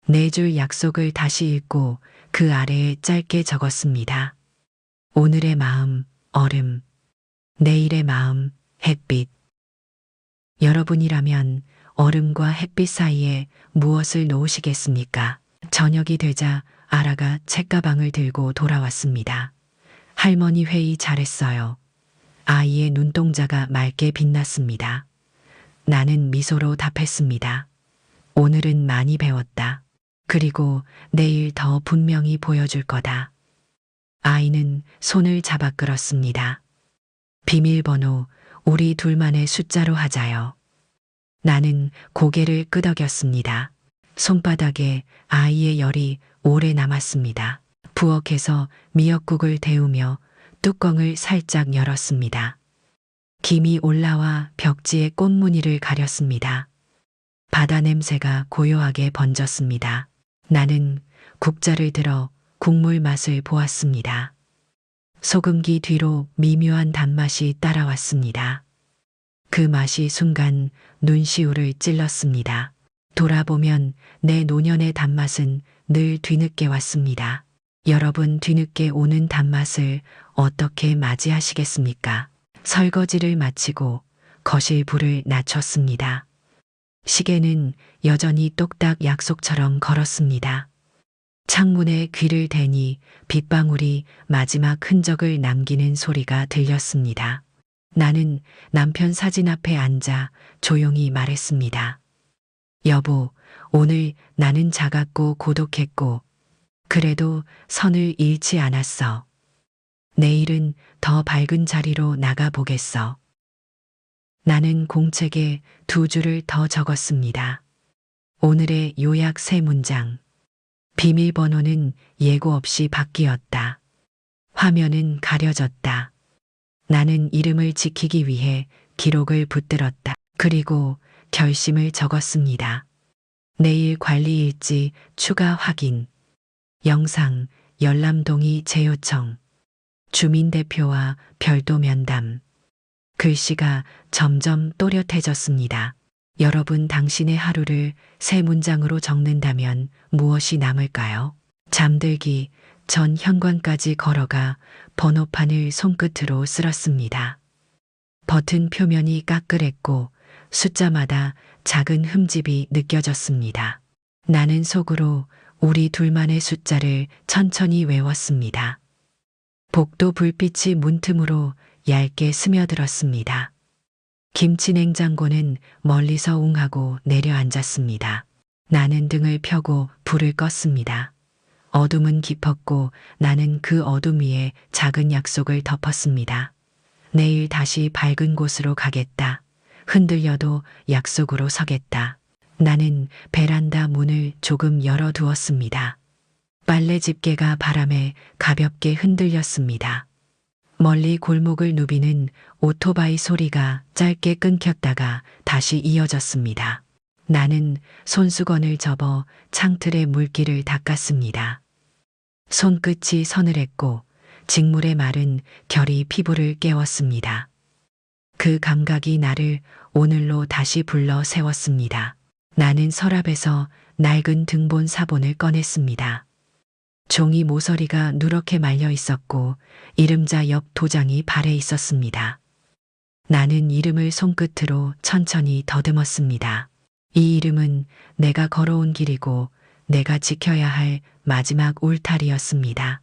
4줄 약속을 다시 읽고 그 아래에 짧게 적었습니다. 오늘의 마음, 얼음. 내일의 마음, 햇빛. 여러분이라면 얼음과 햇빛 사이에 무엇을 놓으시겠습니까? 저녁이 되자 아라가 책가방을 들고 돌아왔습니다. 할머니 회의 잘했어요. 아이의 눈동자가 맑게 빛났습니다. 나는 미소로 답했습니다. 오늘은 많이 배웠다. 그리고 내일 더 분명히 보여줄 거다. 아이는 손을 잡아 끌었습니다. 비밀번호, 우리 둘만의 숫자로 하자요. 나는 고개를 끄덕였습니다. 손바닥에 아이의 열이 오래 남았습니다. 부엌에서 미역국을 데우며 뚜껑을 살짝 열었습니다. 김이 올라와 벽지의 꽃무늬를 가렸습니다. 바다 냄새가 고요하게 번졌습니다. 나는 국자를 들어 국물 맛을 보았습니다. 소금기 뒤로 미묘한 단맛이 따라왔습니다. 그 맛이 순간 눈시울을 찔렀습니다. 돌아보면 내 노년의 단맛은 늘 뒤늦게 왔습니다. 여러분, 뒤늦게 오는 단맛을 어떻게 맞이하시겠습니까? 설거지를 마치고 거실 불을 낮췄습니다. 시계는 여전히 똑딱 약속처럼 걸었습니다. 창문에 귀를 대니 빗방울이 마지막 흔적을 남기는 소리가 들렸습니다. 나는 남편 사진 앞에 앉아 조용히 말했습니다. 여보, 오늘 나는 작았고 고독했고, 그래도 선을 잃지 않았어. 내일은 더 밝은 자리로 나가보겠어. 나는 공책에 2줄을 더 적었습니다. 오늘의 요약 3문장. 비밀번호는 예고 없이 바뀌었다. 화면은 가려졌다. 나는 이름을 지키기 위해 기록을 붙들었다. 그리고 결심을 적었습니다. 내일 관리 일지 추가 확인. 영상 열람동의 재요청. 주민대표와 별도 면담. 글씨가 점점 또렷해졌습니다. 여러분, 당신의 하루를 3문장으로 적는다면 무엇이 남을까요? 잠들기 전 현관까지 걸어가 번호판을 손끝으로 쓸었습니다. 버튼 표면이 까끌했고 숫자마다 작은 흠집이 느껴졌습니다. 나는 속으로 우리 둘만의 숫자를 천천히 외웠습니다. 복도 불빛이 문틈으로 얇게 스며들었습니다. 김치 냉장고는 멀리서 웅하고 내려앉았습니다. 나는 등을 펴고 불을 껐습니다. 어둠은 깊었고 나는 그 어둠 위에 작은 약속을 덮었습니다. 내일 다시 밝은 곳으로 가겠다. 흔들려도 약속으로 서겠다. 나는 베란다 문을 조금 열어두었습니다. 빨래 집게가 바람에 가볍게 흔들렸습니다. 멀리 골목을 누비는 오토바이 소리가 짧게 끊겼다가 다시 이어졌습니다. 나는 손수건을 접어 창틀에 물기를 닦았습니다. 손끝이 서늘했고 직물의 마른 결이 피부를 깨웠습니다. 그 감각이 나를 오늘로 다시 불러 세웠습니다. 나는 서랍에서 낡은 등본 사본을 꺼냈습니다. 종이 모서리가 누렇게 말려 있었고 이름자 옆 도장이 발에 있었습니다. 나는 이름을 손끝으로 천천히 더듬었습니다. 이 이름은 내가 걸어온 길이고 내가 지켜야 할 마지막 울타리였습니다.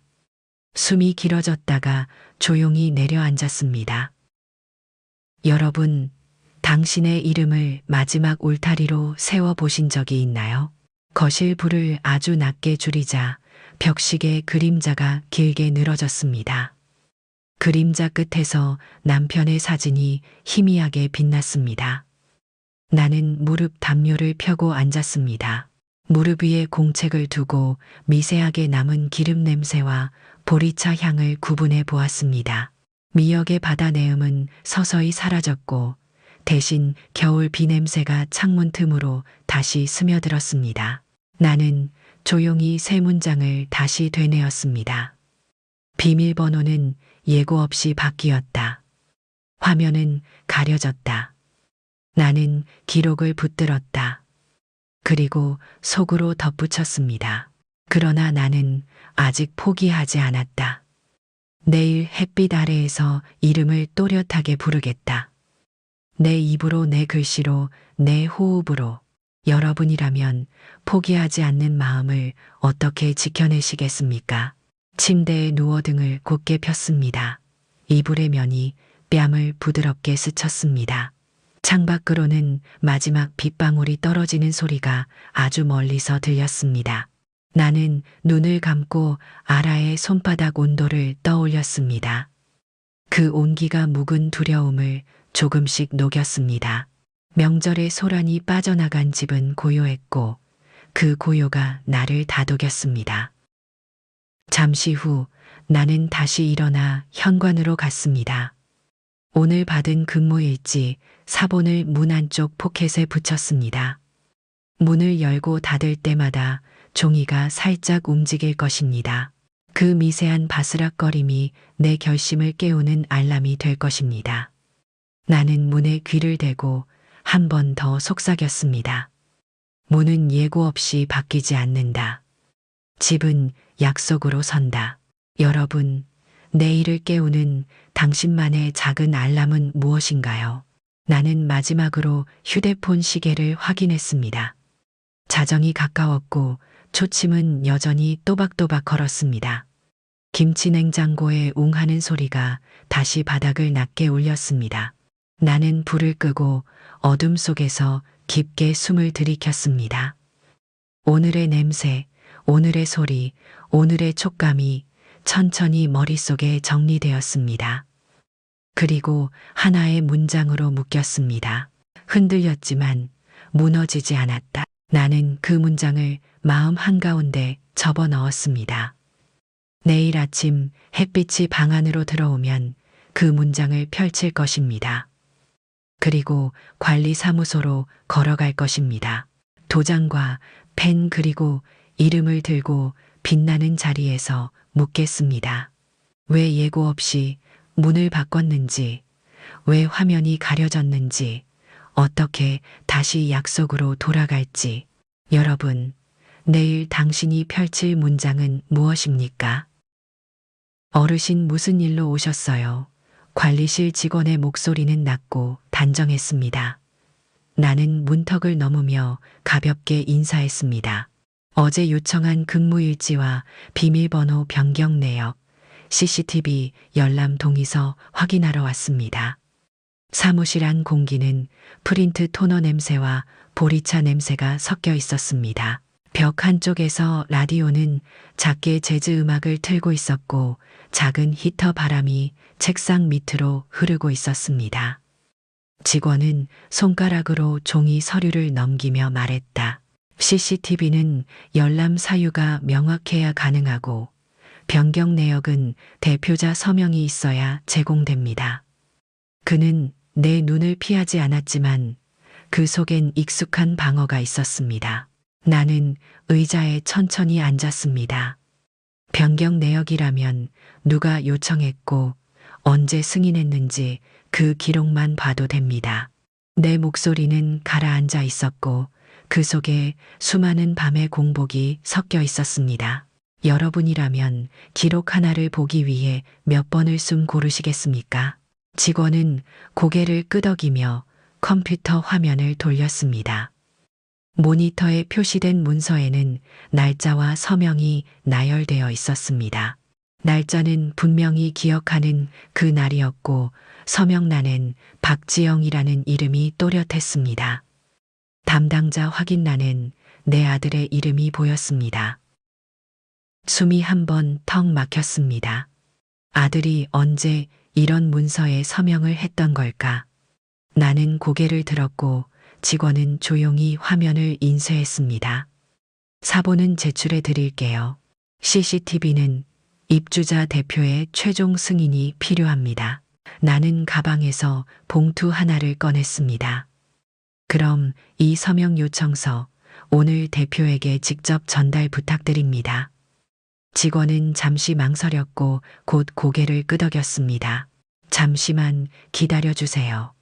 숨이 길어졌다가 조용히 내려앉았습니다. 여러분, 당신의 이름을 마지막 울타리로 세워보신 적이 있나요? 거실 불을 아주 낮게 줄이자 벽식의 그림자가 길게 늘어졌습니다. 그림자 끝에서 남편의 사진이 희미하게 빛났습니다. 나는 무릎 담요를 펴고 앉았습니다. 무릎 위에 공책을 두고 미세하게 남은 기름 냄새와 보리차 향을 구분해 보았습니다. 미역의 바다 내음은 서서히 사라졌고 대신 겨울 비 냄새가 창문 틈으로 다시 스며들었습니다. 나는 조용히 3문장을 다시 되뇌었습니다. 비밀번호는 예고 없이 바뀌었다. 화면은 가려졌다. 나는 기록을 붙들었다. 그리고 속으로 덧붙였습니다. 그러나 나는 아직 포기하지 않았다. 내일 햇빛 아래에서 이름을 또렷하게 부르겠다. 내 입으로, 내 글씨로, 내 호흡으로. 여러분이라면 포기하지 않는 마음을 어떻게 지켜내시겠습니까? 침대에 누워 등을 곧게 폈습니다. 이불의 면이 뺨을 부드럽게 스쳤습니다. 창밖으로는 마지막 빗방울이 떨어지는 소리가 아주 멀리서 들렸습니다. 나는 눈을 감고 아라의 손바닥 온도를 떠올렸습니다. 그 온기가 묵은 두려움을 조금씩 녹였습니다. 명절에 소란이 빠져나간 집은 고요했고 그 고요가 나를 다독였습니다. 잠시 후 나는 다시 일어나 현관으로 갔습니다. 오늘 받은 근무일지 사본을 문 안쪽 포켓에 붙였습니다. 문을 열고 닫을 때마다 종이가 살짝 움직일 것입니다. 그 미세한 바스락거림이 내 결심을 깨우는 알람이 될 것입니다. 나는 문에 귀를 대고 한 번 더 속삭였습니다. 문은 예고 없이 바뀌지 않는다. 집은 약속으로 선다. 여러분, 내일을 깨우는 당신만의 작은 알람은 무엇인가요? 나는 마지막으로 휴대폰 시계를 확인했습니다. 자정이 가까웠고 초침은 여전히 또박또박 걸었습니다. 김치 냉장고에 웅하는 소리가 다시 바닥을 낮게 울렸습니다. 나는 불을 끄고 어둠 속에서 깊게 숨을 들이켰습니다. 오늘의 냄새, 오늘의 소리, 오늘의 촉감이 천천히 머릿속에 정리되었습니다. 그리고 하나의 문장으로 묶였습니다. 흔들렸지만 무너지지 않았다. 나는 그 문장을 마음 한가운데 접어 넣었습니다. 내일 아침 햇빛이 방 안으로 들어오면 그 문장을 펼칠 것입니다. 그리고 관리사무소로 걸어갈 것입니다. 도장과 펜 그리고 이름을 들고 빛나는 자리에서 묻겠습니다. 왜 예고 없이 문을 바꿨는지, 왜 화면이 가려졌는지, 어떻게 다시 약속으로 돌아갈지. 여러분, 내일 당신이 펼칠 문장은 무엇입니까? 어르신 무슨 일로 오셨어요? 관리실 직원의 목소리는 낮고 단정했습니다. 나는 문턱을 넘으며 가볍게 인사했습니다. 어제 요청한 근무일지와 비밀번호 변경 내역, CCTV 열람 동의서 확인하러 왔습니다. 사무실 안 공기는 프린트 토너 냄새와 보리차 냄새가 섞여 있었습니다. 벽 한쪽에서 라디오는 작게 재즈 음악을 틀고 있었고 작은 히터 바람이 책상 밑으로 흐르고 있었습니다. 직원은 손가락으로 종이 서류를 넘기며 말했다. CCTV는 열람 사유가 명확해야 가능하고 변경 내역은 대표자 서명이 있어야 제공됩니다. 그는 내 눈을 피하지 않았지만 그 속엔 익숙한 방어가 있었습니다. 나는 의자에 천천히 앉았습니다. 변경 내역이라면 누가 요청했고 언제 승인했는지 그 기록만 봐도 됩니다. 내 목소리는 가라앉아 있었고 그 속에 수많은 밤의 공복이 섞여 있었습니다. 여러분이라면 기록 하나를 보기 위해 몇 번을 숨 고르시겠습니까? 직원은 고개를 끄덕이며 컴퓨터 화면을 돌렸습니다. 모니터에 표시된 문서에는 날짜와 서명이 나열되어 있었습니다. 날짜는 분명히 기억하는 그 날이었고 서명란엔 박지영이라는 이름이 또렷했습니다. 담당자 확인란엔 내 아들의 이름이 보였습니다. 숨이 한 번 턱 막혔습니다. 아들이 언제 이런 문서에 서명을 했던 걸까? 나는 고개를 들었고 직원은 조용히 화면을 인쇄했습니다. 사본은 제출해 드릴게요. CCTV는 입주자 대표의 최종 승인이 필요합니다. 나는 가방에서 봉투 하나를 꺼냈습니다. 그럼 이 서명 요청서 오늘 대표에게 직접 전달 부탁드립니다. 직원은 잠시 망설였고 곧 고개를 끄덕였습니다. 잠시만 기다려주세요.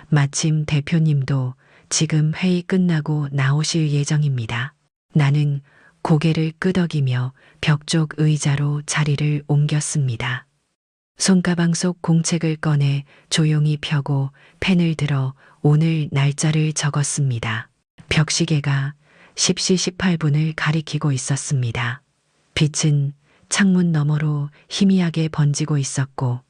마침 대표님도 지금 회의 끝나고 나오실 예정입니다. 나는 고개를 끄덕이며 벽 쪽 의자로 자리를 옮겼습니다. 손가방 속 공책을 꺼내 조용히 펴고 펜을 들어 오늘 날짜를 적었습니다. 벽시계가 10시 18분을 가리키고 있었습니다. 빛은 창문 너머로 희미하게 번지고 있었고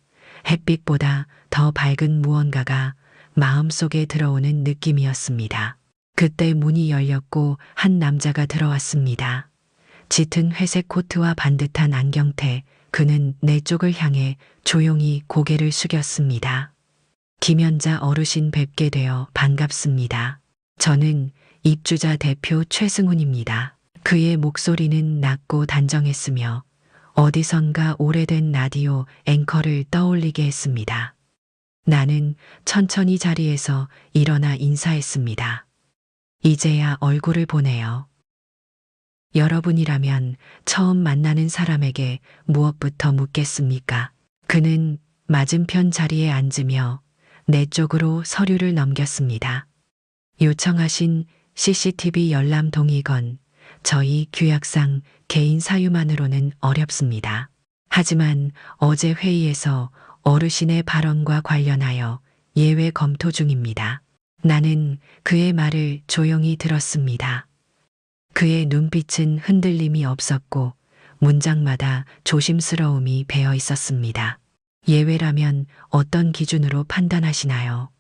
햇빛보다 더 밝은 무언가가 마음속에 들어오는 느낌이었습니다. 그때 문이 열렸고 한 남자가 들어왔습니다. 짙은 회색 코트와 반듯한 안경테, 그는 내 쪽을 향해 조용히 고개를 숙였습니다. 김연자 어르신 뵙게 되어 반갑습니다. 저는 입주자 대표 최승훈입니다. 그의 목소리는 낮고 단정했으며 어디선가 오래된 라디오 앵커를 떠올리게 했습니다. 나는 천천히 자리에서 일어나 인사했습니다. 이제야 얼굴을 보네요. 여러분이라면 처음 만나는 사람에게 무엇부터 묻겠습니까? 그는 맞은편 자리에 앉으며 내 쪽으로 서류를 넘겼습니다. 요청하신 CCTV 열람 동의건, 저희 규약상 개인 사유만으로는 어렵습니다. 하지만 어제 회의에서 어르신의 발언과 관련하여 예외 검토 중입니다. 나는 그의 말을 조용히 들었습니다. 그의 눈빛은 흔들림이 없었고 문장마다 조심스러움이 배어 있었습니다. 예외라면 어떤 기준으로 판단하시나요?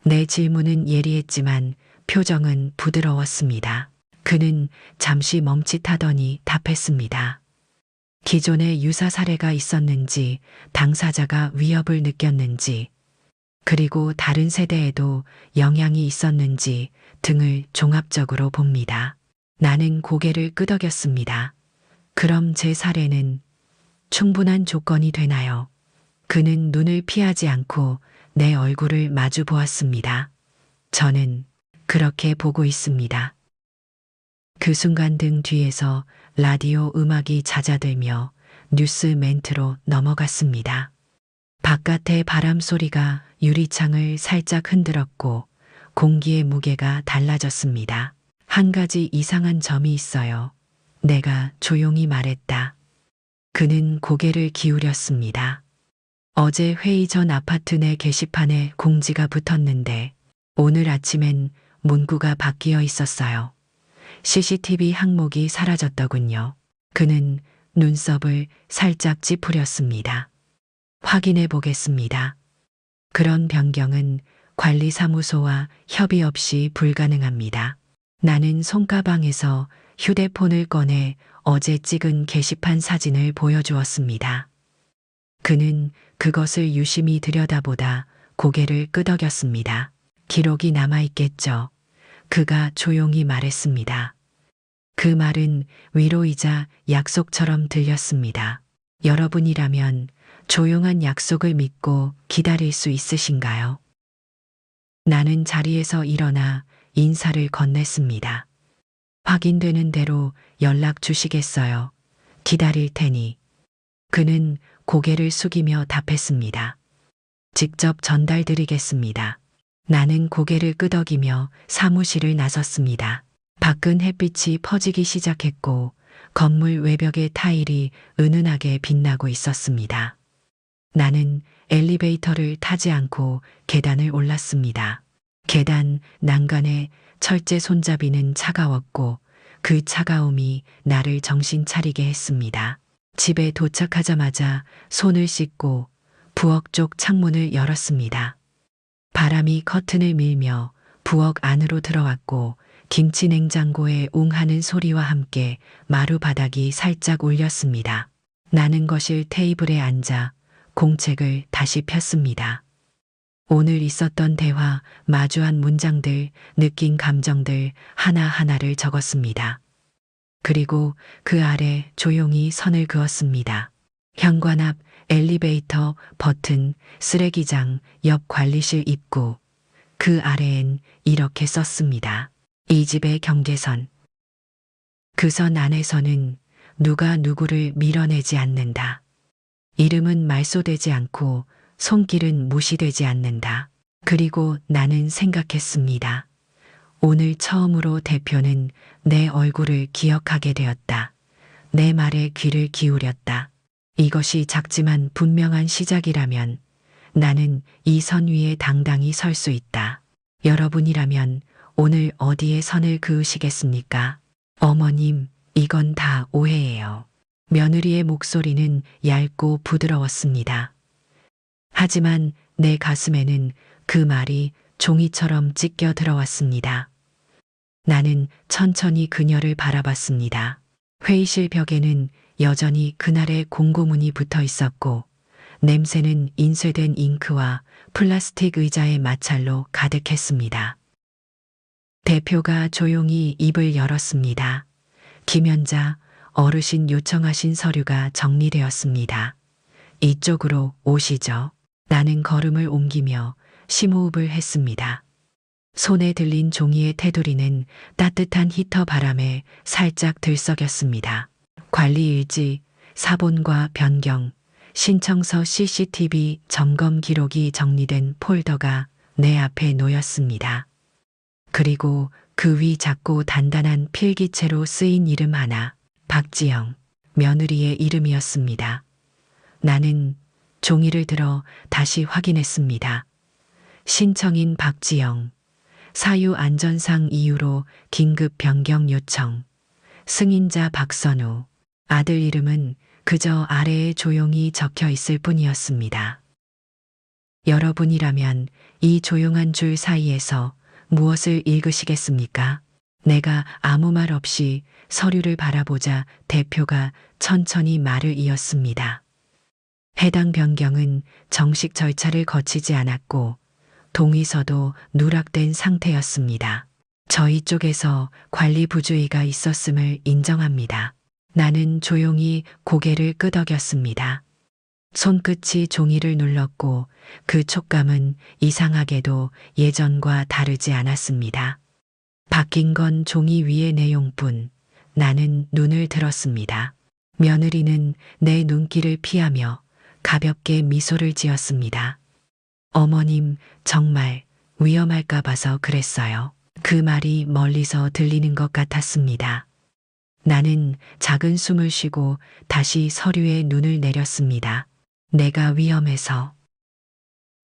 내 질문은 예리했지만 표정은 부드러웠습니다. 그는 잠시 멈칫하더니 답했습니다. 기존에 유사 사례가 있었는지, 당사자가 위협을 느꼈는지, 그리고 다른 세대에도 영향이 있었는지 등을 종합적으로 봅니다. 나는 고개를 끄덕였습니다. 그럼 제 사례는 충분한 조건이 되나요? 그는 눈을 피하지 않고 내 얼굴을 마주 보았습니다. 저는 그렇게 보고 있습니다. 그 순간 등 뒤에서 라디오 음악이 잦아들며 뉴스 멘트로 넘어갔습니다. 바깥의 바람 소리가 유리창을 살짝 흔들었고 공기의 무게가 달라졌습니다. 한 가지 이상한 점이 있어요. 내가 조용히 말했다. 그는 고개를 기울였습니다. 어제 회의 전 아파트 내 게시판에 공지가 붙었는데 오늘 아침엔 문구가 바뀌어 있었어요. CCTV 항목이 사라졌더군요. 그는 눈썹을 살짝 찌푸렸습니다. 확인해 보겠습니다. 그런 변경은 관리사무소와 협의 없이 불가능합니다. 나는 손가방에서 휴대폰을 꺼내 어제 찍은 게시판 사진을 보여주었습니다. 그는 그것을 유심히 들여다보다 고개를 끄덕였습니다. 기록이 남아있겠죠. 그가 조용히 말했습니다. 그 말은 위로이자 약속처럼 들렸습니다. 여러분이라면 조용한 약속을 믿고 기다릴 수 있으신가요? 나는 자리에서 일어나 인사를 건넸습니다. 확인되는 대로 연락 주시겠어요? 기다릴 테니. 그는 고개를 숙이며 답했습니다. 직접 전달드리겠습니다. 나는 고개를 끄덕이며 사무실을 나섰습니다. 밖은 햇빛이 퍼지기 시작했고 건물 외벽의 타일이 은은하게 빛나고 있었습니다. 나는 엘리베이터를 타지 않고 계단을 올랐습니다. 계단 난간에 철제 손잡이는 차가웠고 그 차가움이 나를 정신 차리게 했습니다. 집에 도착하자마자 손을 씻고 부엌 쪽 창문을 열었습니다. 바람이 커튼을 밀며 부엌 안으로 들어왔고 김치 냉장고에 웅하는 소리와 함께 마루 바닥이 살짝 울렸습니다. 나는 거실 테이블에 앉아 공책을 다시 폈습니다. 오늘 있었던 대화, 마주한 문장들, 느낀 감정들 하나하나를 적었습니다. 그리고 그 아래 조용히 선을 그었습니다. 현관 앞, 엘리베이터, 버튼, 쓰레기장, 옆 관리실 입구. 그 아래엔 이렇게 썼습니다. 이 집의 경계선. 그 선 안에서는 누가 누구를 밀어내지 않는다. 이름은 말소되지 않고 손길은 무시되지 않는다. 그리고 나는 생각했습니다. 오늘 처음으로 대표는 내 얼굴을 기억하게 되었다. 내 말에 귀를 기울였다. 이것이 작지만 분명한 시작이라면 나는 이 선 위에 당당히 설 수 있다. 여러분이라면 오늘 어디에 선을 그으시겠습니까? 어머님, 이건 다 오해예요. 며느리의 목소리는 얇고 부드러웠습니다. 하지만 내 가슴에는 그 말이 종이처럼 찢겨 들어왔습니다. 나는 천천히 그녀를 바라봤습니다. 회의실 벽에는 여전히 그날의 공고문이 붙어 있었고 냄새는 인쇄된 잉크와 플라스틱 의자의 마찰로 가득했습니다. 대표가 조용히 입을 열었습니다. 김연자, 어르신 요청하신 서류가 정리되었습니다. 이쪽으로 오시죠. 나는 걸음을 옮기며 심호흡을 했습니다. 손에 들린 종이의 테두리는 따뜻한 히터 바람에 살짝 들썩였습니다. 관리 일지, 사본과 변경, 신청서 CCTV 점검 기록이 정리된 폴더가 내 앞에 놓였습니다. 그리고 그 위 작고 단단한 필기체로 쓰인 이름 하나, 박지영, 며느리의 이름이었습니다. 나는 종이를 들어 다시 확인했습니다. 신청인 박지영. 사유 안전상 이유로 긴급 변경 요청. 승인자 박선우. 아들 이름은 그저 아래에 조용히 적혀 있을 뿐이었습니다. 여러분이라면 이 조용한 줄 사이에서 무엇을 읽으시겠습니까? 내가 아무 말 없이 서류를 바라보자 대표가 천천히 말을 이었습니다. 해당 변경은 정식 절차를 거치지 않았고 동의서도 누락된 상태였습니다. 저희 쪽에서 관리 부주의가 있었음을 인정합니다. 나는 조용히 고개를 끄덕였습니다. 손끝이 종이를 눌렀고 그 촉감은 이상하게도 예전과 다르지 않았습니다. 바뀐 건 종이 위의 내용뿐. 나는 눈을 들었습니다. 며느리는 내 눈길을 피하며 가볍게 미소를 지었습니다. 어머님, 정말 위험할까 봐서 그랬어요. 그 말이 멀리서 들리는 것 같았습니다. 나는 작은 숨을 쉬고 다시 서류에 눈을 내렸습니다. 내가 위험해서.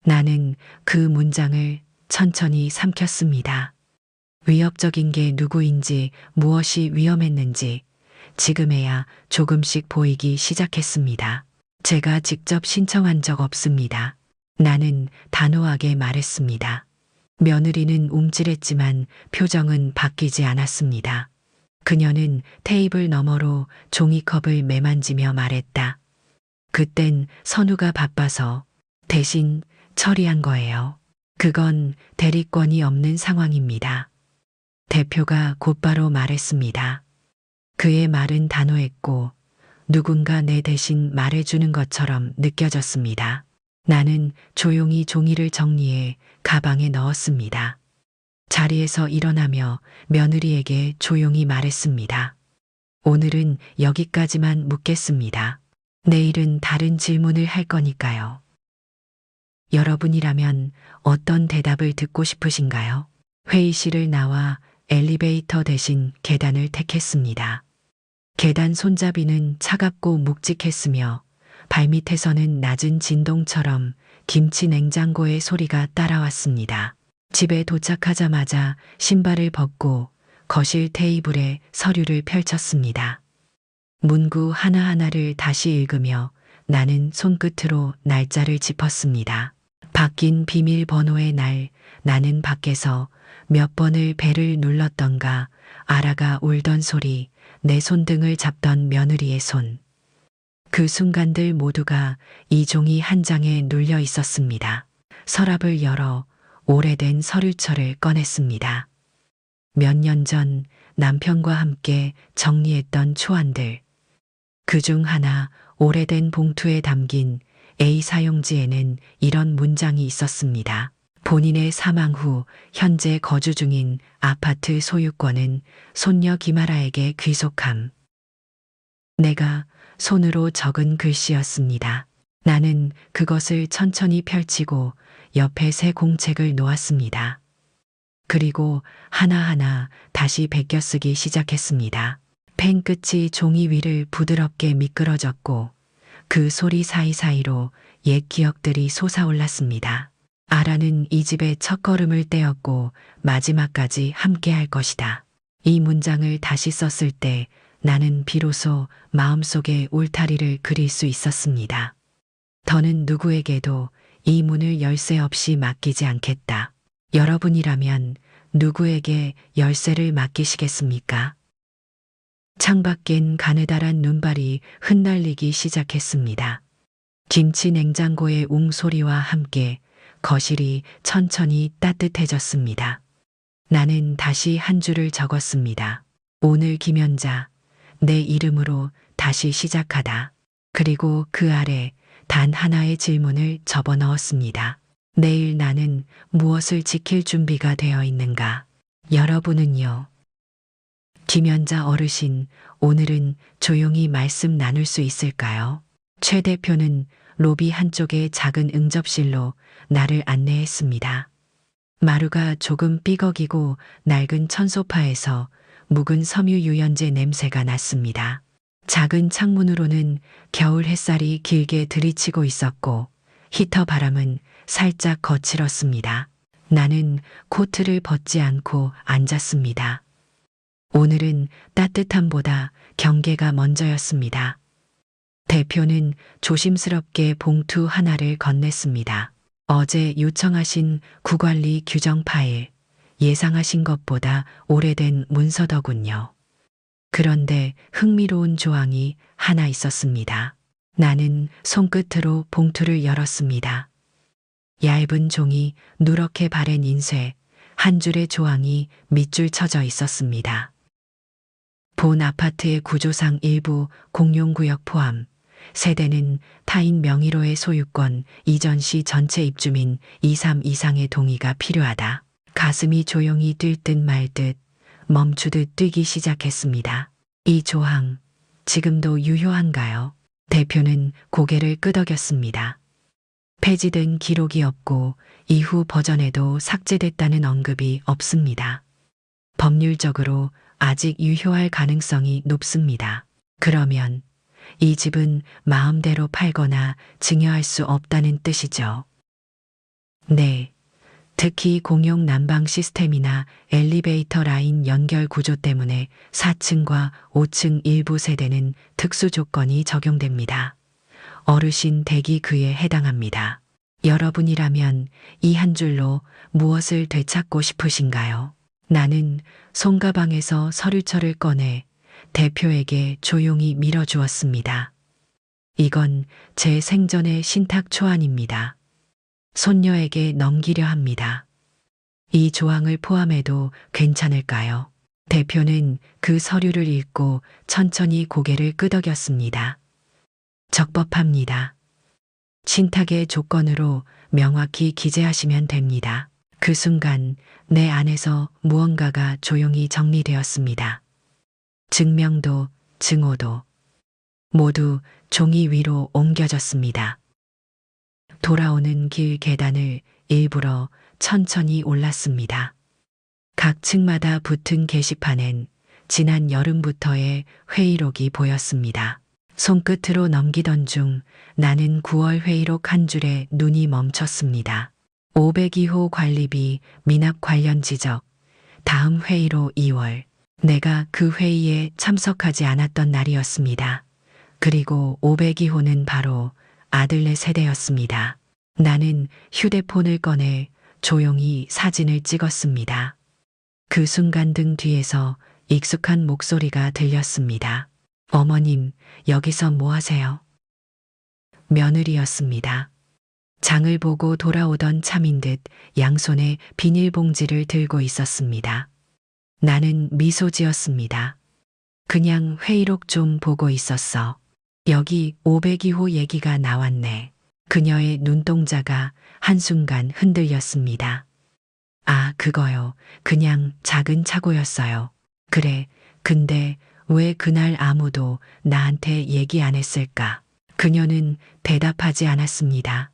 나는 그 문장을 천천히 삼켰습니다. 위협적인 게 누구인지 무엇이 위험했는지 지금에야 조금씩 보이기 시작했습니다. 제가 직접 신청한 적 없습니다. 나는 단호하게 말했습니다. 며느리는 움찔했지만 표정은 바뀌지 않았습니다. 그녀는 테이블 너머로 종이컵을 매만지며 말했다. 그땐 선우가 바빠서 대신 처리한 거예요. 그건 대리권이 없는 상황입니다. 대표가 곧바로 말했습니다. 그의 말은 단호했고 누군가 내 대신 말해주는 것처럼 느껴졌습니다. 나는 조용히 종이를 정리해 가방에 넣었습니다. 자리에서 일어나며 며느리에게 조용히 말했습니다. 오늘은 여기까지만 묻겠습니다. 내일은 다른 질문을 할 거니까요. 여러분이라면 어떤 대답을 듣고 싶으신가요? 회의실을 나와 엘리베이터 대신 계단을 택했습니다. 계단 손잡이는 차갑고 묵직했으며 발밑에서는 낮은 진동처럼 김치 냉장고의 소리가 따라왔습니다. 집에 도착하자마자 신발을 벗고 거실 테이블에 서류를 펼쳤습니다. 문구 하나하나를 다시 읽으며 나는 손끝으로 날짜를 짚었습니다. 바뀐 비밀번호의 날, 나는 밖에서 몇 번을 벨을 눌렀던가, 아라가 울던 소리, 내 손등을 잡던 며느리의 손. 그 순간들 모두가 이 종이 한 장에 눌려 있었습니다. 서랍을 열어 오래된 서류철을 꺼냈습니다. 몇 년 전 남편과 함께 정리했던 초안들. 그중 하나 오래된 봉투에 담긴 A 사용지에는 이런 문장이 있었습니다. 본인의 사망 후 현재 거주 중인 아파트 소유권은 손녀 김아라에게 귀속함. 내가 손으로 적은 글씨였습니다. 나는 그것을 천천히 펼치고 옆에 새 공책을 놓았습니다. 그리고 하나하나 다시 베껴 쓰기 시작했습니다. 펜 끝이 종이 위를 부드럽게 미끄러졌고 그 소리 사이사이로 옛 기억들이 솟아올랐습니다. 아라는 이 집의 첫걸음을 떼었고 마지막까지 함께할 것이다. 이 문장을 다시 썼을 때 나는 비로소 마음속에 울타리를 그릴 수 있었습니다. 더는 누구에게도 이 문을 열쇠 없이 맡기지 않겠다. 여러분이라면 누구에게 열쇠를 맡기시겠습니까? 창밖엔 가느다란 눈발이 흩날리기 시작했습니다. 김치 냉장고의 웅소리와 함께 거실이 천천히 따뜻해졌습니다. 나는 다시 한 줄을 적었습니다. 오늘 김연자, 내 이름으로 다시 시작하다. 그리고 그 아래 단 하나의 질문을 접어 넣었습니다. 내일 나는 무엇을 지킬 준비가 되어 있는가? 여러분은요? 김연자 어르신, 오늘은 조용히 말씀 나눌 수 있을까요? 최 대표는 로비 한쪽의 작은 응접실로 나를 안내했습니다. 마루가 조금 삐걱이고 낡은 천소파에서 묵은 섬유 유연제 냄새가 났습니다. 작은 창문으로는 겨울 햇살이 길게 들이치고 있었고 히터 바람은 살짝 거칠었습니다. 나는 코트를 벗지 않고 앉았습니다. 오늘은 따뜻함보다 경계가 먼저였습니다. 대표는 조심스럽게 봉투 하나를 건넸습니다. 어제 요청하신 구관리 규정 파일, 예상하신 것보다 오래된 문서더군요. 그런데 흥미로운 조항이 하나 있었습니다. 나는 손끝으로 봉투를 열었습니다. 얇은 종이 누렇게 바랜 인쇄, 한 줄의 조항이 밑줄 쳐져 있었습니다. 본 아파트의 구조상 일부 공용구역 포함, 세대는 타인 명의로의 소유권, 이전 시 전체 입주민 2.3 이상의 동의가 필요하다. 가슴이 조용히 뛸 듯 말 듯 멈추듯 뛰기 시작했습니다. 이 조항, 지금도 유효한가요? 대표는 고개를 끄덕였습니다. 폐지된 기록이 없고 이후 버전에도 삭제됐다는 언급이 없습니다. 법률적으로 아직 유효할 가능성이 높습니다. 그러면 이 집은 마음대로 팔거나 증여할 수 없다는 뜻이죠. 네. 특히 공용 난방 시스템이나 엘리베이터 라인 연결 구조 때문에 4층과 5층 일부 세대는 특수 조건이 적용됩니다. 어르신 대기그에 해당합니다. 여러분이라면 이 한 줄로 무엇을 되찾고 싶으신가요? 나는 손가방에서 서류철을 꺼내 대표에게 조용히 밀어주었습니다. 이건 제 생전의 신탁 초안입니다. 손녀에게 넘기려 합니다. 이 조항을 포함해도 괜찮을까요? 대표는 그 서류를 읽고 천천히 고개를 끄덕였습니다. 적법합니다. 신탁의 조건으로 명확히 기재하시면 됩니다. 그 순간 내 안에서 무언가가 조용히 정리되었습니다. 증명도, 증오도 모두 종이 위로 옮겨졌습니다. 돌아오는 길 계단을 일부러 천천히 올랐습니다. 각 층마다 붙은 게시판엔 지난 여름부터의 회의록이 보였습니다. 손끝으로 넘기던 중 나는 9월 회의록 한 줄에 눈이 멈췄습니다. 502호 관리비 미납 관련 지적. 다음 회의로 2월. 내가 그 회의에 참석하지 않았던 날이었습니다. 그리고 502호는 바로 아들네 세대였습니다. 나는 휴대폰을 꺼내 조용히 사진을 찍었습니다. 그 순간 등 뒤에서 익숙한 목소리가 들렸습니다. 어머님, 여기서 뭐 하세요? 며느리였습니다. 장을 보고 돌아오던 참인 듯 양손에 비닐봉지를 들고 있었습니다. 나는 미소 지었습니다. 그냥 회의록 좀 보고 있었어. 여기 502호 얘기가 나왔네. 그녀의 눈동자가 한순간 흔들렸습니다. 아, 그거요. 그냥 작은 착오였어요. 그래, 근데 왜 그날 아무도 나한테 얘기 안 했을까? 그녀는 대답하지 않았습니다.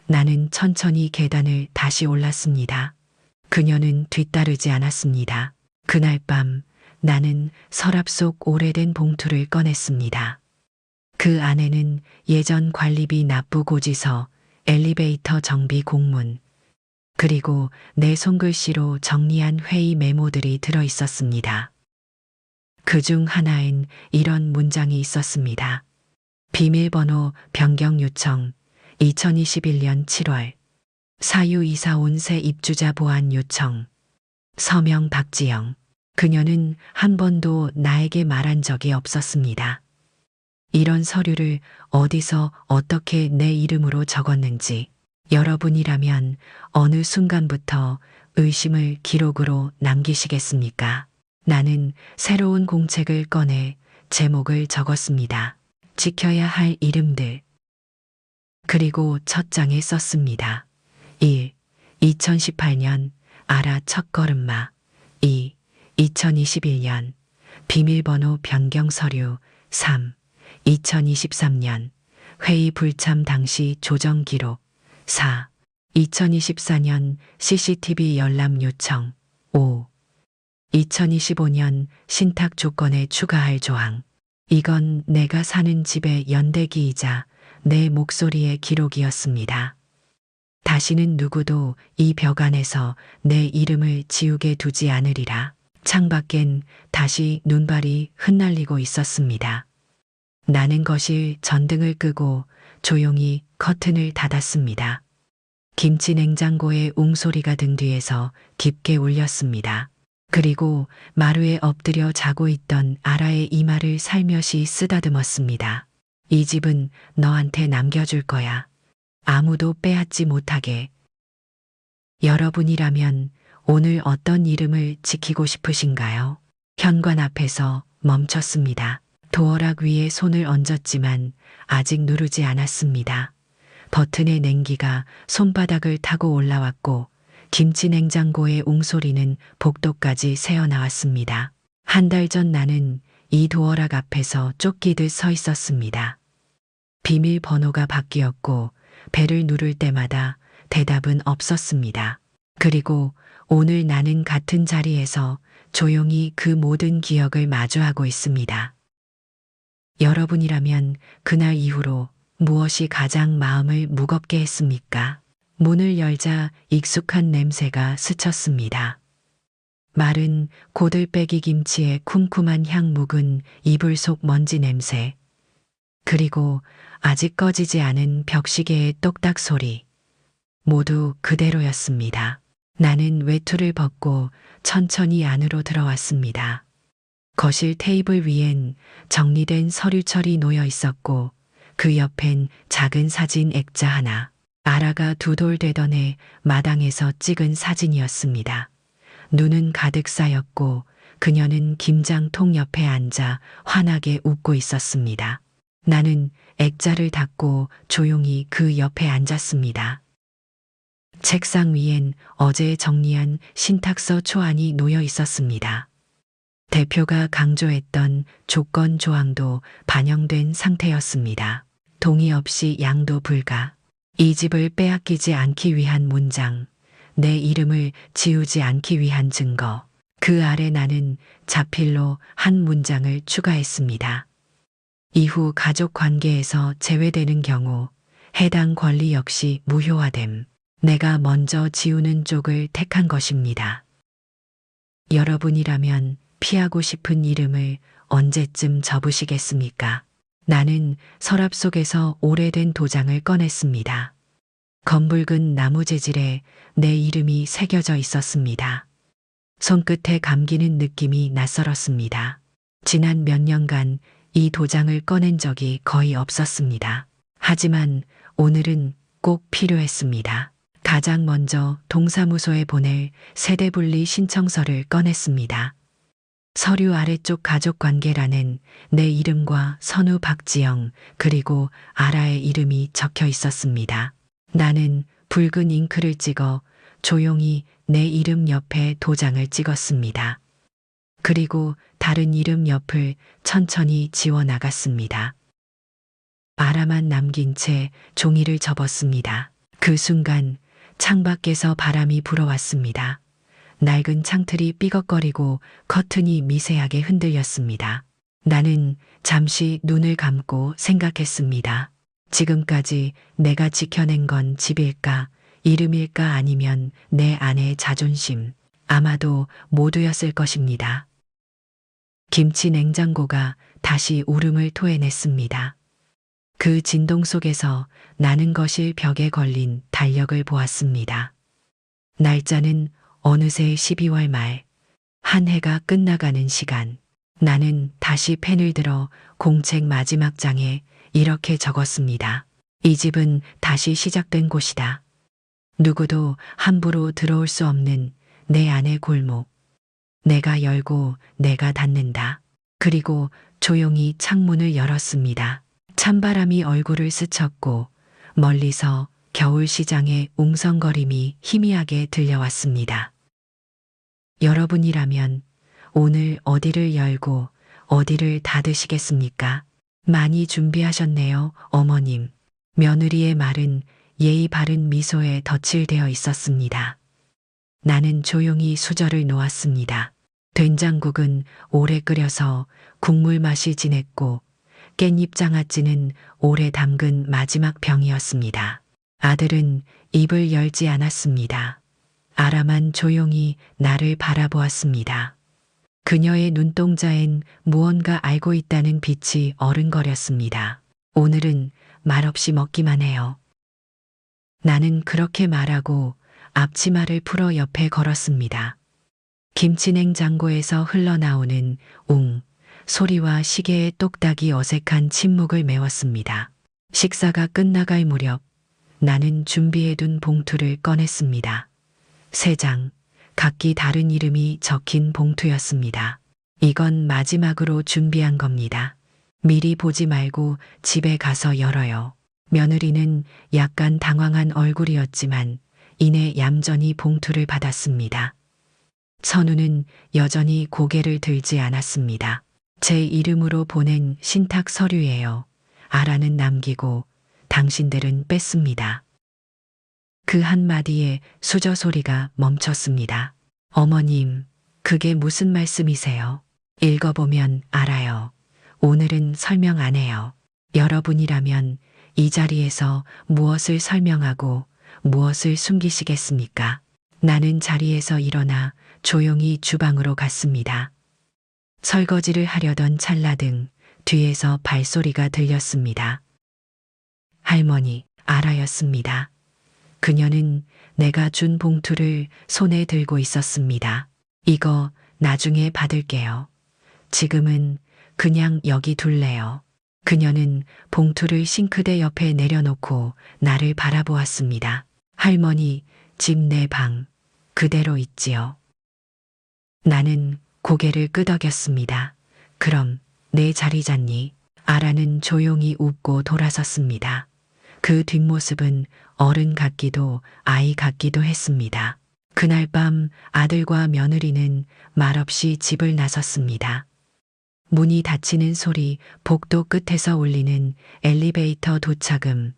나는 천천히 계단을 다시 올랐습니다. 그녀는 뒤따르지 않았습니다. 그날 밤 나는 서랍 속 오래된 봉투를 꺼냈습니다. 그 안에는 예전 관리비 납부 고지서, 엘리베이터 정비 공문, 그리고 내 손글씨로 정리한 회의 메모들이 들어 있었습니다. 그중 하나엔 이런 문장이 있었습니다. 비밀번호 변경 요청 2021년 7월 사유 이사 온 새 입주자 보안 요청 서명 박지영. 그녀는 한 번도 나에게 말한 적이 없었습니다. 이런 서류를 어디서 어떻게 내 이름으로 적었는지 여러분이라면 어느 순간부터 의심을 기록으로 남기시겠습니까? 나는 새로운 공책을 꺼내 제목을 적었습니다. 지켜야 할 이름들. 그리고 첫 장에 썼습니다. 1. 2018년 아라 첫걸음마. 2. 2021년 비밀번호 변경 서류. 3. 2023년 회의 불참 당시 조정 기록. 4. 2024년 CCTV 열람 요청. 5. 2025년 신탁 조건에 추가할 조항. 이건 내가 사는 집의 연대기이자 내 목소리의 기록이었습니다. 다시는 누구도 이 벽 안에서 내 이름을 지우게 두지 않으리라. 창밖엔 다시 눈발이 흩날리고 있었습니다. 나는 거실 전등을 끄고 조용히 커튼을 닫았습니다. 김치 냉장고의 웅소리가 등 뒤에서 깊게 울렸습니다. 그리고 마루에 엎드려 자고 있던 아라의 이마를 살며시 쓰다듬었습니다. 이 집은 너한테 남겨줄 거야. 아무도 빼앗지 못하게. 여러분이라면 오늘 어떤 이름을 지키고 싶으신가요? 현관 앞에서 멈췄습니다. 도어락 위에 손을 얹었지만 아직 누르지 않았습니다. 버튼의 냉기가 손바닥을 타고 올라왔고 김치 냉장고의 웅소리는 복도까지 새어나왔습니다. 한 달 전 나는 이 도어락 앞에서 쫓기듯 서 있었습니다. 비밀번호가 바뀌었고 벨을 누를 때마다 대답은 없었습니다. 그리고 오늘 나는 같은 자리에서 조용히 그 모든 기억을 마주하고 있습니다. 여러분이라면 그날 이후로 무엇이 가장 마음을 무겁게 했습니까? 문을 열자 익숙한 냄새가 스쳤습니다. 마른 고들빼기 김치의 쿰쿰한 향 묵은 이불 속 먼지 냄새. 그리고 아직 꺼지지 않은 벽시계의 똑딱 소리. 모두 그대로였습니다. 나는 외투를 벗고 천천히 안으로 들어왔습니다. 거실 테이블 위엔 정리된 서류철이 놓여 있었고 그 옆엔 작은 사진 액자 하나. 아라가 2돌 되던 해 마당에서 찍은 사진이었습니다. 눈은 가득 쌓였고 그녀는 김장통 옆에 앉아 환하게 웃고 있었습니다. 나는 액자를 닫고 조용히 그 옆에 앉았습니다. 책상 위엔 어제 정리한 신탁서 초안이 놓여 있었습니다. 대표가 강조했던 조건 조항도 반영된 상태였습니다. 동의 없이 양도 불가. 이 집을 빼앗기지 않기 위한 문장, 내 이름을 지우지 않기 위한 증거. 그 아래 나는 자필로 한 문장을 추가했습니다. 이후 가족 관계에서 제외되는 경우 해당 권리 역시 무효화됨. 내가 먼저 지우는 쪽을 택한 것입니다. 여러분이라면 피하고 싶은 이름을 언제쯤 접으시겠습니까? 나는 서랍 속에서 오래된 도장을 꺼냈습니다. 검붉은 나무 재질에 내 이름이 새겨져 있었습니다. 손끝에 감기는 느낌이 낯설었습니다. 지난 몇 년간 이 도장을 꺼낸 적이 거의 없었습니다. 하지만 오늘은 꼭 필요했습니다. 가장 먼저 동사무소에 보낼 세대분리 신청서를 꺼냈습니다. 서류 아래쪽 가족관계란엔 내 이름과 선우 박지영 그리고 아라의 이름이 적혀 있었습니다. 나는 붉은 잉크를 찍어 조용히 내 이름 옆에 도장을 찍었습니다. 그리고 다른 이름 옆을 천천히 지워 나갔습니다. 아라만 남긴 채 종이를 접었습니다. 그 순간 창밖에서 바람이 불어왔습니다. 낡은 창틀이 삐걱거리고 커튼이 미세하게 흔들렸습니다. 나는 잠시 눈을 감고 생각했습니다. 지금까지 내가 지켜낸 건 집일까, 이름일까 아니면 내 아내의 자존심, 아마도 모두였을 것입니다. 김치 냉장고가 다시 울음을 토해냈습니다. 그 진동 속에서 나는 거실 벽에 걸린 달력을 보았습니다. 날짜는 어느새 12월 말, 한 해가 끝나가는 시간. 나는 다시 펜을 들어 공책 마지막 장에 이렇게 적었습니다. 이 집은 다시 시작된 곳이다. 누구도 함부로 들어올 수 없는 내 안의 골목. 내가 열고 내가 닫는다. 그리고 조용히 창문을 열었습니다. 찬바람이 얼굴을 스쳤고 멀리서 겨울 시장의 웅성거림이 희미하게 들려왔습니다. 여러분이라면 오늘 어디를 열고 어디를 닫으시겠습니까? 많이 준비하셨네요, 어머님. 며느리의 말은 예의 바른 미소에 덧칠되어 있었습니다. 나는 조용히 수저를 놓았습니다. 된장국은 오래 끓여서 국물 맛이 진했고 깻잎 장아찌는 오래 담근 마지막 병이었습니다. 아들은 입을 열지 않았습니다. 아라만 조용히 나를 바라보았습니다. 그녀의 눈동자엔 무언가 알고 있다는 빛이 어른거렸습니다. 오늘은 말없이 먹기만 해요. 나는 그렇게 말하고 앞치마를 풀어 옆에 걸었습니다. 김치냉장고에서 흘러나오는 웅 소리와 시계의 똑딱이 어색한 침묵을 메웠습니다. 식사가 끝나갈 무렵 나는 준비해둔 봉투를 꺼냈습니다. 3장, 각기 다른 이름이 적힌 봉투였습니다. 이건 마지막으로 준비한 겁니다. 미리 보지 말고 집에 가서 열어요. 며느리는 약간 당황한 얼굴이었지만 이내 얌전히 봉투를 받았습니다. 선우는 여전히 고개를 들지 않았습니다. 제 이름으로 보낸 신탁 서류예요. 아라는 남기고 당신들은 뺐습니다. 그 한마디에 수저 소리가 멈췄습니다. 어머님, 그게 무슨 말씀이세요? 읽어보면 알아요. 오늘은 설명 안 해요. 여러분이라면 이 자리에서 무엇을 설명하고 무엇을 숨기시겠습니까? 나는 자리에서 일어나 조용히 주방으로 갔습니다. 설거지를 하려던 찰나등 뒤에서 발소리가 들렸습니다. 할머니, 아라였습니다. 그녀는 내가 준 봉투를 손에 들고 있었습니다. 이거 나중에 받을게요. 지금은 그냥 여기 둘래요. 그녀는 봉투를 싱크대 옆에 내려놓고 나를 바라보았습니다. 할머니, 집 내 방 그대로 있지요. 나는 고개를 끄덕였습니다. 그럼 내 자리 잡니? 아라는 조용히 웃고 돌아섰습니다. 그 뒷모습은 어른 같기도 아이 같기도 했습니다. 그날 밤 아들과 며느리는 말없이 집을 나섰습니다. 문이 닫히는 소리, 복도 끝에서 울리는 엘리베이터 도착음,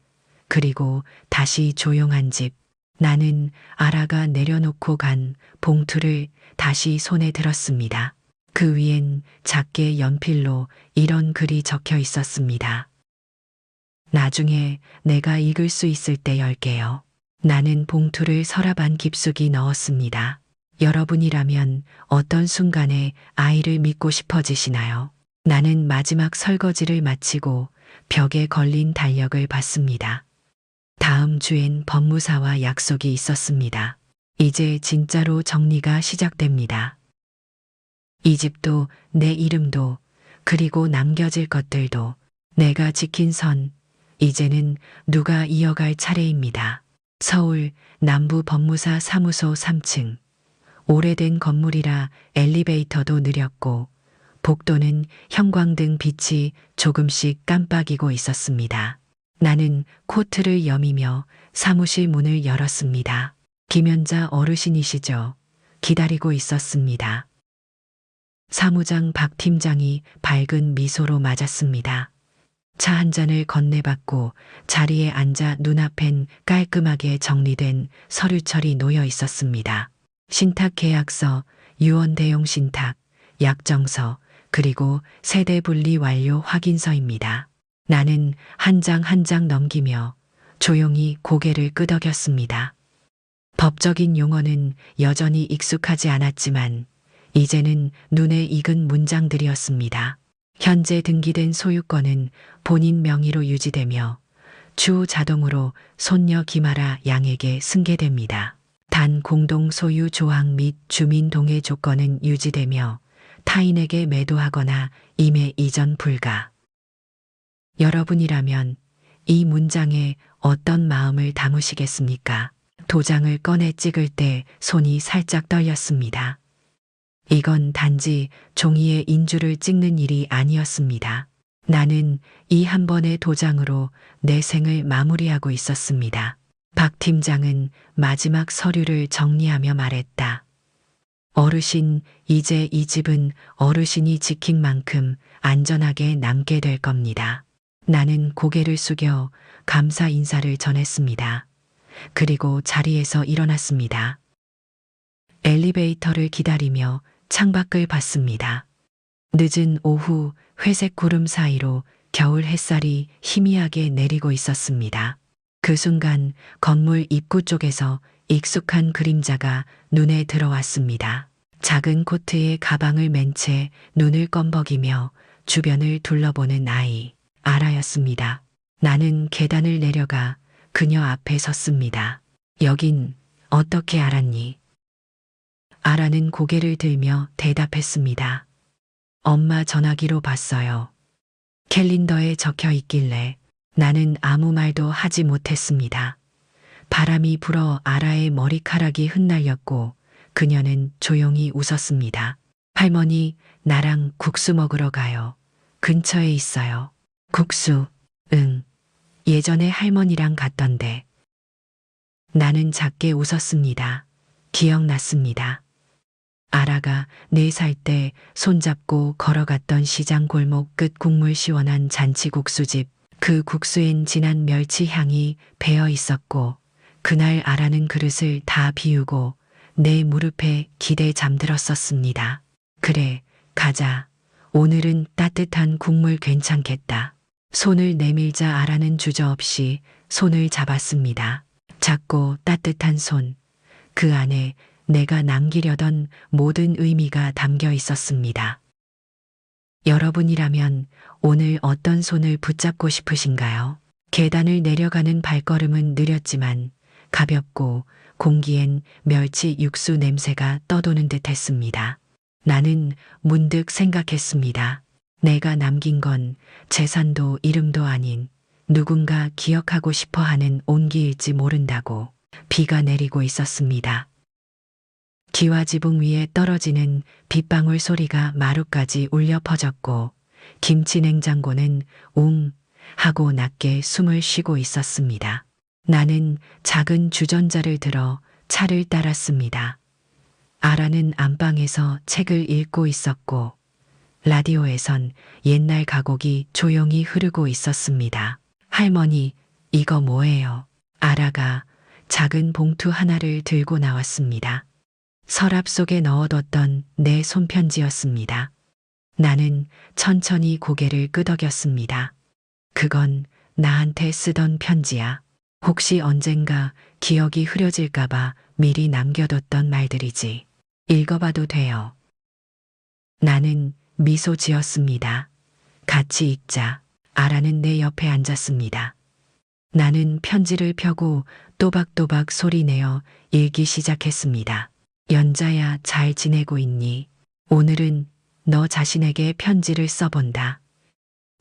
그리고 다시 조용한 집. 나는 아라가 내려놓고 간 봉투를 다시 손에 들었습니다. 그 위엔 작게 연필로 이런 글이 적혀 있었습니다. 나중에 내가 읽을 수 있을 때 열게요. 나는 봉투를 서랍 안 깊숙이 넣었습니다. 여러분이라면 어떤 순간에 아이를 믿고 싶어지시나요? 나는 마지막 설거지를 마치고 벽에 걸린 달력을 봤습니다. 다음 주엔 법무사와 약속이 있었습니다. 이제 진짜로 정리가 시작됩니다. 이 집도 내 이름도 그리고 남겨질 것들도 내가 지킨 선, 이제는 누가 이어갈 차례입니다. 서울 남부법무사 사무소 3층. 오래된 건물이라 엘리베이터도 느렸고 복도는 형광등 빛이 조금씩 깜빡이고 있었습니다. 나는 코트를 여미며 사무실 문을 열었습니다. 김연자 어르신이시죠? 기다리고 있었습니다. 사무장 박 팀장이 밝은 미소로 맞았습니다. 차 한 잔을 건네받고 자리에 앉아 눈앞엔 깔끔하게 정리된 서류철이 놓여 있었습니다. 신탁 계약서, 유언 대용 신탁, 약정서, 그리고 세대 분리 완료 확인서입니다. 나는 한 장 한 장 넘기며 조용히 고개를 끄덕였습니다. 법적인 용어는 여전히 익숙하지 않았지만 이제는 눈에 익은 문장들이었습니다. 현재 등기된 소유권은 본인 명의로 유지되며 추후 자동으로 손녀 김아라 양에게 승계됩니다. 단 공동 소유 조항 및 주민 동의 조건은 유지되며 타인에게 매도하거나 임해 이전 불가. 여러분이라면 이 문장에 어떤 마음을 담으시겠습니까? 도장을 꺼내 찍을 때 손이 살짝 떨렸습니다. 이건 단지 종이에 인주를 찍는 일이 아니었습니다. 나는 이 한 번의 도장으로 내 생을 마무리하고 있었습니다. 박 팀장은 마지막 서류를 정리하며 말했다. 어르신, 이제 이 집은 어르신이 지킨 만큼 안전하게 남게 될 겁니다. 나는 고개를 숙여 감사 인사를 전했습니다. 그리고 자리에서 일어났습니다. 엘리베이터를 기다리며 창밖을 봤습니다. 늦은 오후 회색 구름 사이로 겨울 햇살이 희미하게 내리고 있었습니다. 그 순간 건물 입구 쪽에서 익숙한 그림자가 눈에 들어왔습니다. 작은 코트에 가방을 맨 채 눈을 껌벅이며 주변을 둘러보는 아이. 아라였습니다. 나는 계단을 내려가 그녀 앞에 섰습니다. 여긴 어떻게 알았니? 아라는 고개를 들며 대답했습니다. 엄마 전화기로 봤어요. 캘린더에 적혀 있길래 나는 아무 말도 하지 못했습니다. 바람이 불어 아라의 머리카락이 흩날렸고 그녀는 조용히 웃었습니다. 할머니, 나랑 국수 먹으러 가요. 근처에 있어요. 국수, 응. 예전에 할머니랑 갔던데. 나는 작게 웃었습니다. 기억났습니다. 아라가 4살 때 손잡고 걸어갔던 시장 골목 끝 국물 시원한 잔치국수집. 그 국수엔 진한 멸치 향이 배어 있었고 그날 아라는 그릇을 다 비우고 내 무릎에 기대 잠들었었습니다. 그래, 가자. 오늘은 따뜻한 국물 괜찮겠다. 손을 내밀자 아라는 주저없이 손을 잡았습니다. 작고 따뜻한 손. 그 안에 내가 남기려던 모든 의미가 담겨 있었습니다. 여러분이라면 오늘 어떤 손을 붙잡고 싶으신가요? 계단을 내려가는 발걸음은 느렸지만 가볍고 공기엔 멸치 육수 냄새가 떠도는 듯 했습니다. 나는 문득 생각했습니다. 내가 남긴 건 재산도 이름도 아닌 누군가 기억하고 싶어 하는 온기일지 모른다고. 비가 내리고 있었습니다. 기와지붕 위에 떨어지는 빗방울 소리가 마루까지 울려 퍼졌고 김치 냉장고는 웅 하고 낮게 숨을 쉬고 있었습니다. 나는 작은 주전자를 들어 차를 따랐습니다. 아라는 안방에서 책을 읽고 있었고 라디오에선 옛날 가곡이 조용히 흐르고 있었습니다. 할머니, 이거 뭐예요? 아라가 작은 봉투 하나를 들고 나왔습니다. 서랍 속에 넣어뒀던 내 손편지였습니다. 나는 천천히 고개를 끄덕였습니다. 그건 나한테 쓰던 편지야. 혹시 언젠가 기억이 흐려질까봐 미리 남겨뒀던 말들이지. 읽어봐도 돼요. 나는 미소 지었습니다. 같이 읽자. 아라는 내 옆에 앉았습니다. 나는 편지를 펴고 또박또박 소리내어 읽기 시작했습니다. 연자야, 잘 지내고 있니? 오늘은 너 자신에게 편지를 써본다.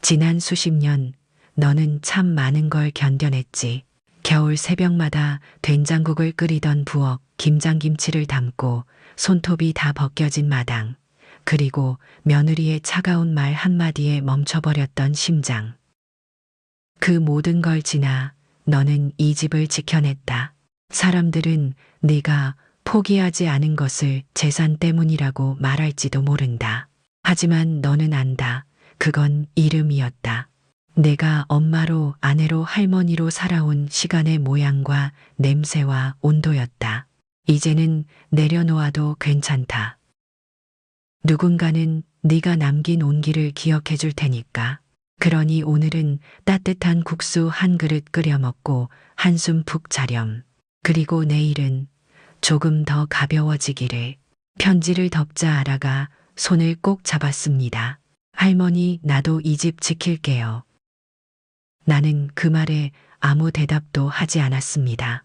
지난 수십 년 너는 참 많은 걸 견뎌냈지. 겨울 새벽마다 된장국을 끓이던 부엌, 김장김치를 담고 손톱이 다 벗겨진 마당, 그리고 며느리의 차가운 말 한마디에 멈춰버렸던 심장. 그 모든 걸 지나 너는 이 집을 지켜냈다. 사람들은 네가 포기하지 않은 것을 재산 때문이라고 말할지도 모른다. 하지만 너는 안다. 그건 이름이었다. 내가 엄마로, 아내로, 할머니로 살아온 시간의 모양과 냄새와 온도였다. 이제는 내려놓아도 괜찮다. 누군가는 네가 남긴 온기를 기억해 줄 테니까. 그러니 오늘은 따뜻한 국수 한 그릇 끓여 먹고 한숨 푹 자렴. 그리고 내일은 조금 더 가벼워지기를. 편지를 덮자 아라가 손을 꼭 잡았습니다. 할머니, 나도 이 집 지킬게요. 나는 그 말에 아무 대답도 하지 않았습니다.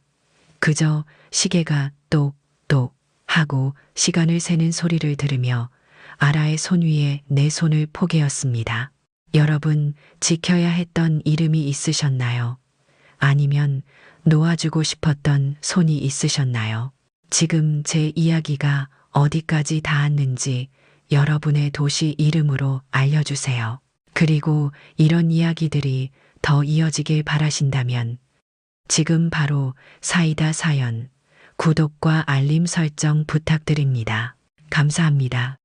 그저 시계가 똑똑 하고 시간을 세는 소리를 들으며 아라의 손 위에 내 손을 포개었습니다. 여러분, 지켜야 했던 이름이 있으셨나요? 아니면 놓아주고 싶었던 손이 있으셨나요? 지금 제 이야기가 어디까지 닿았는지 여러분의 도시 이름으로 알려주세요. 그리고 이런 이야기들이 더 이어지길 바라신다면 지금 바로 사이다 사연 구독과 알림 설정 부탁드립니다. 감사합니다.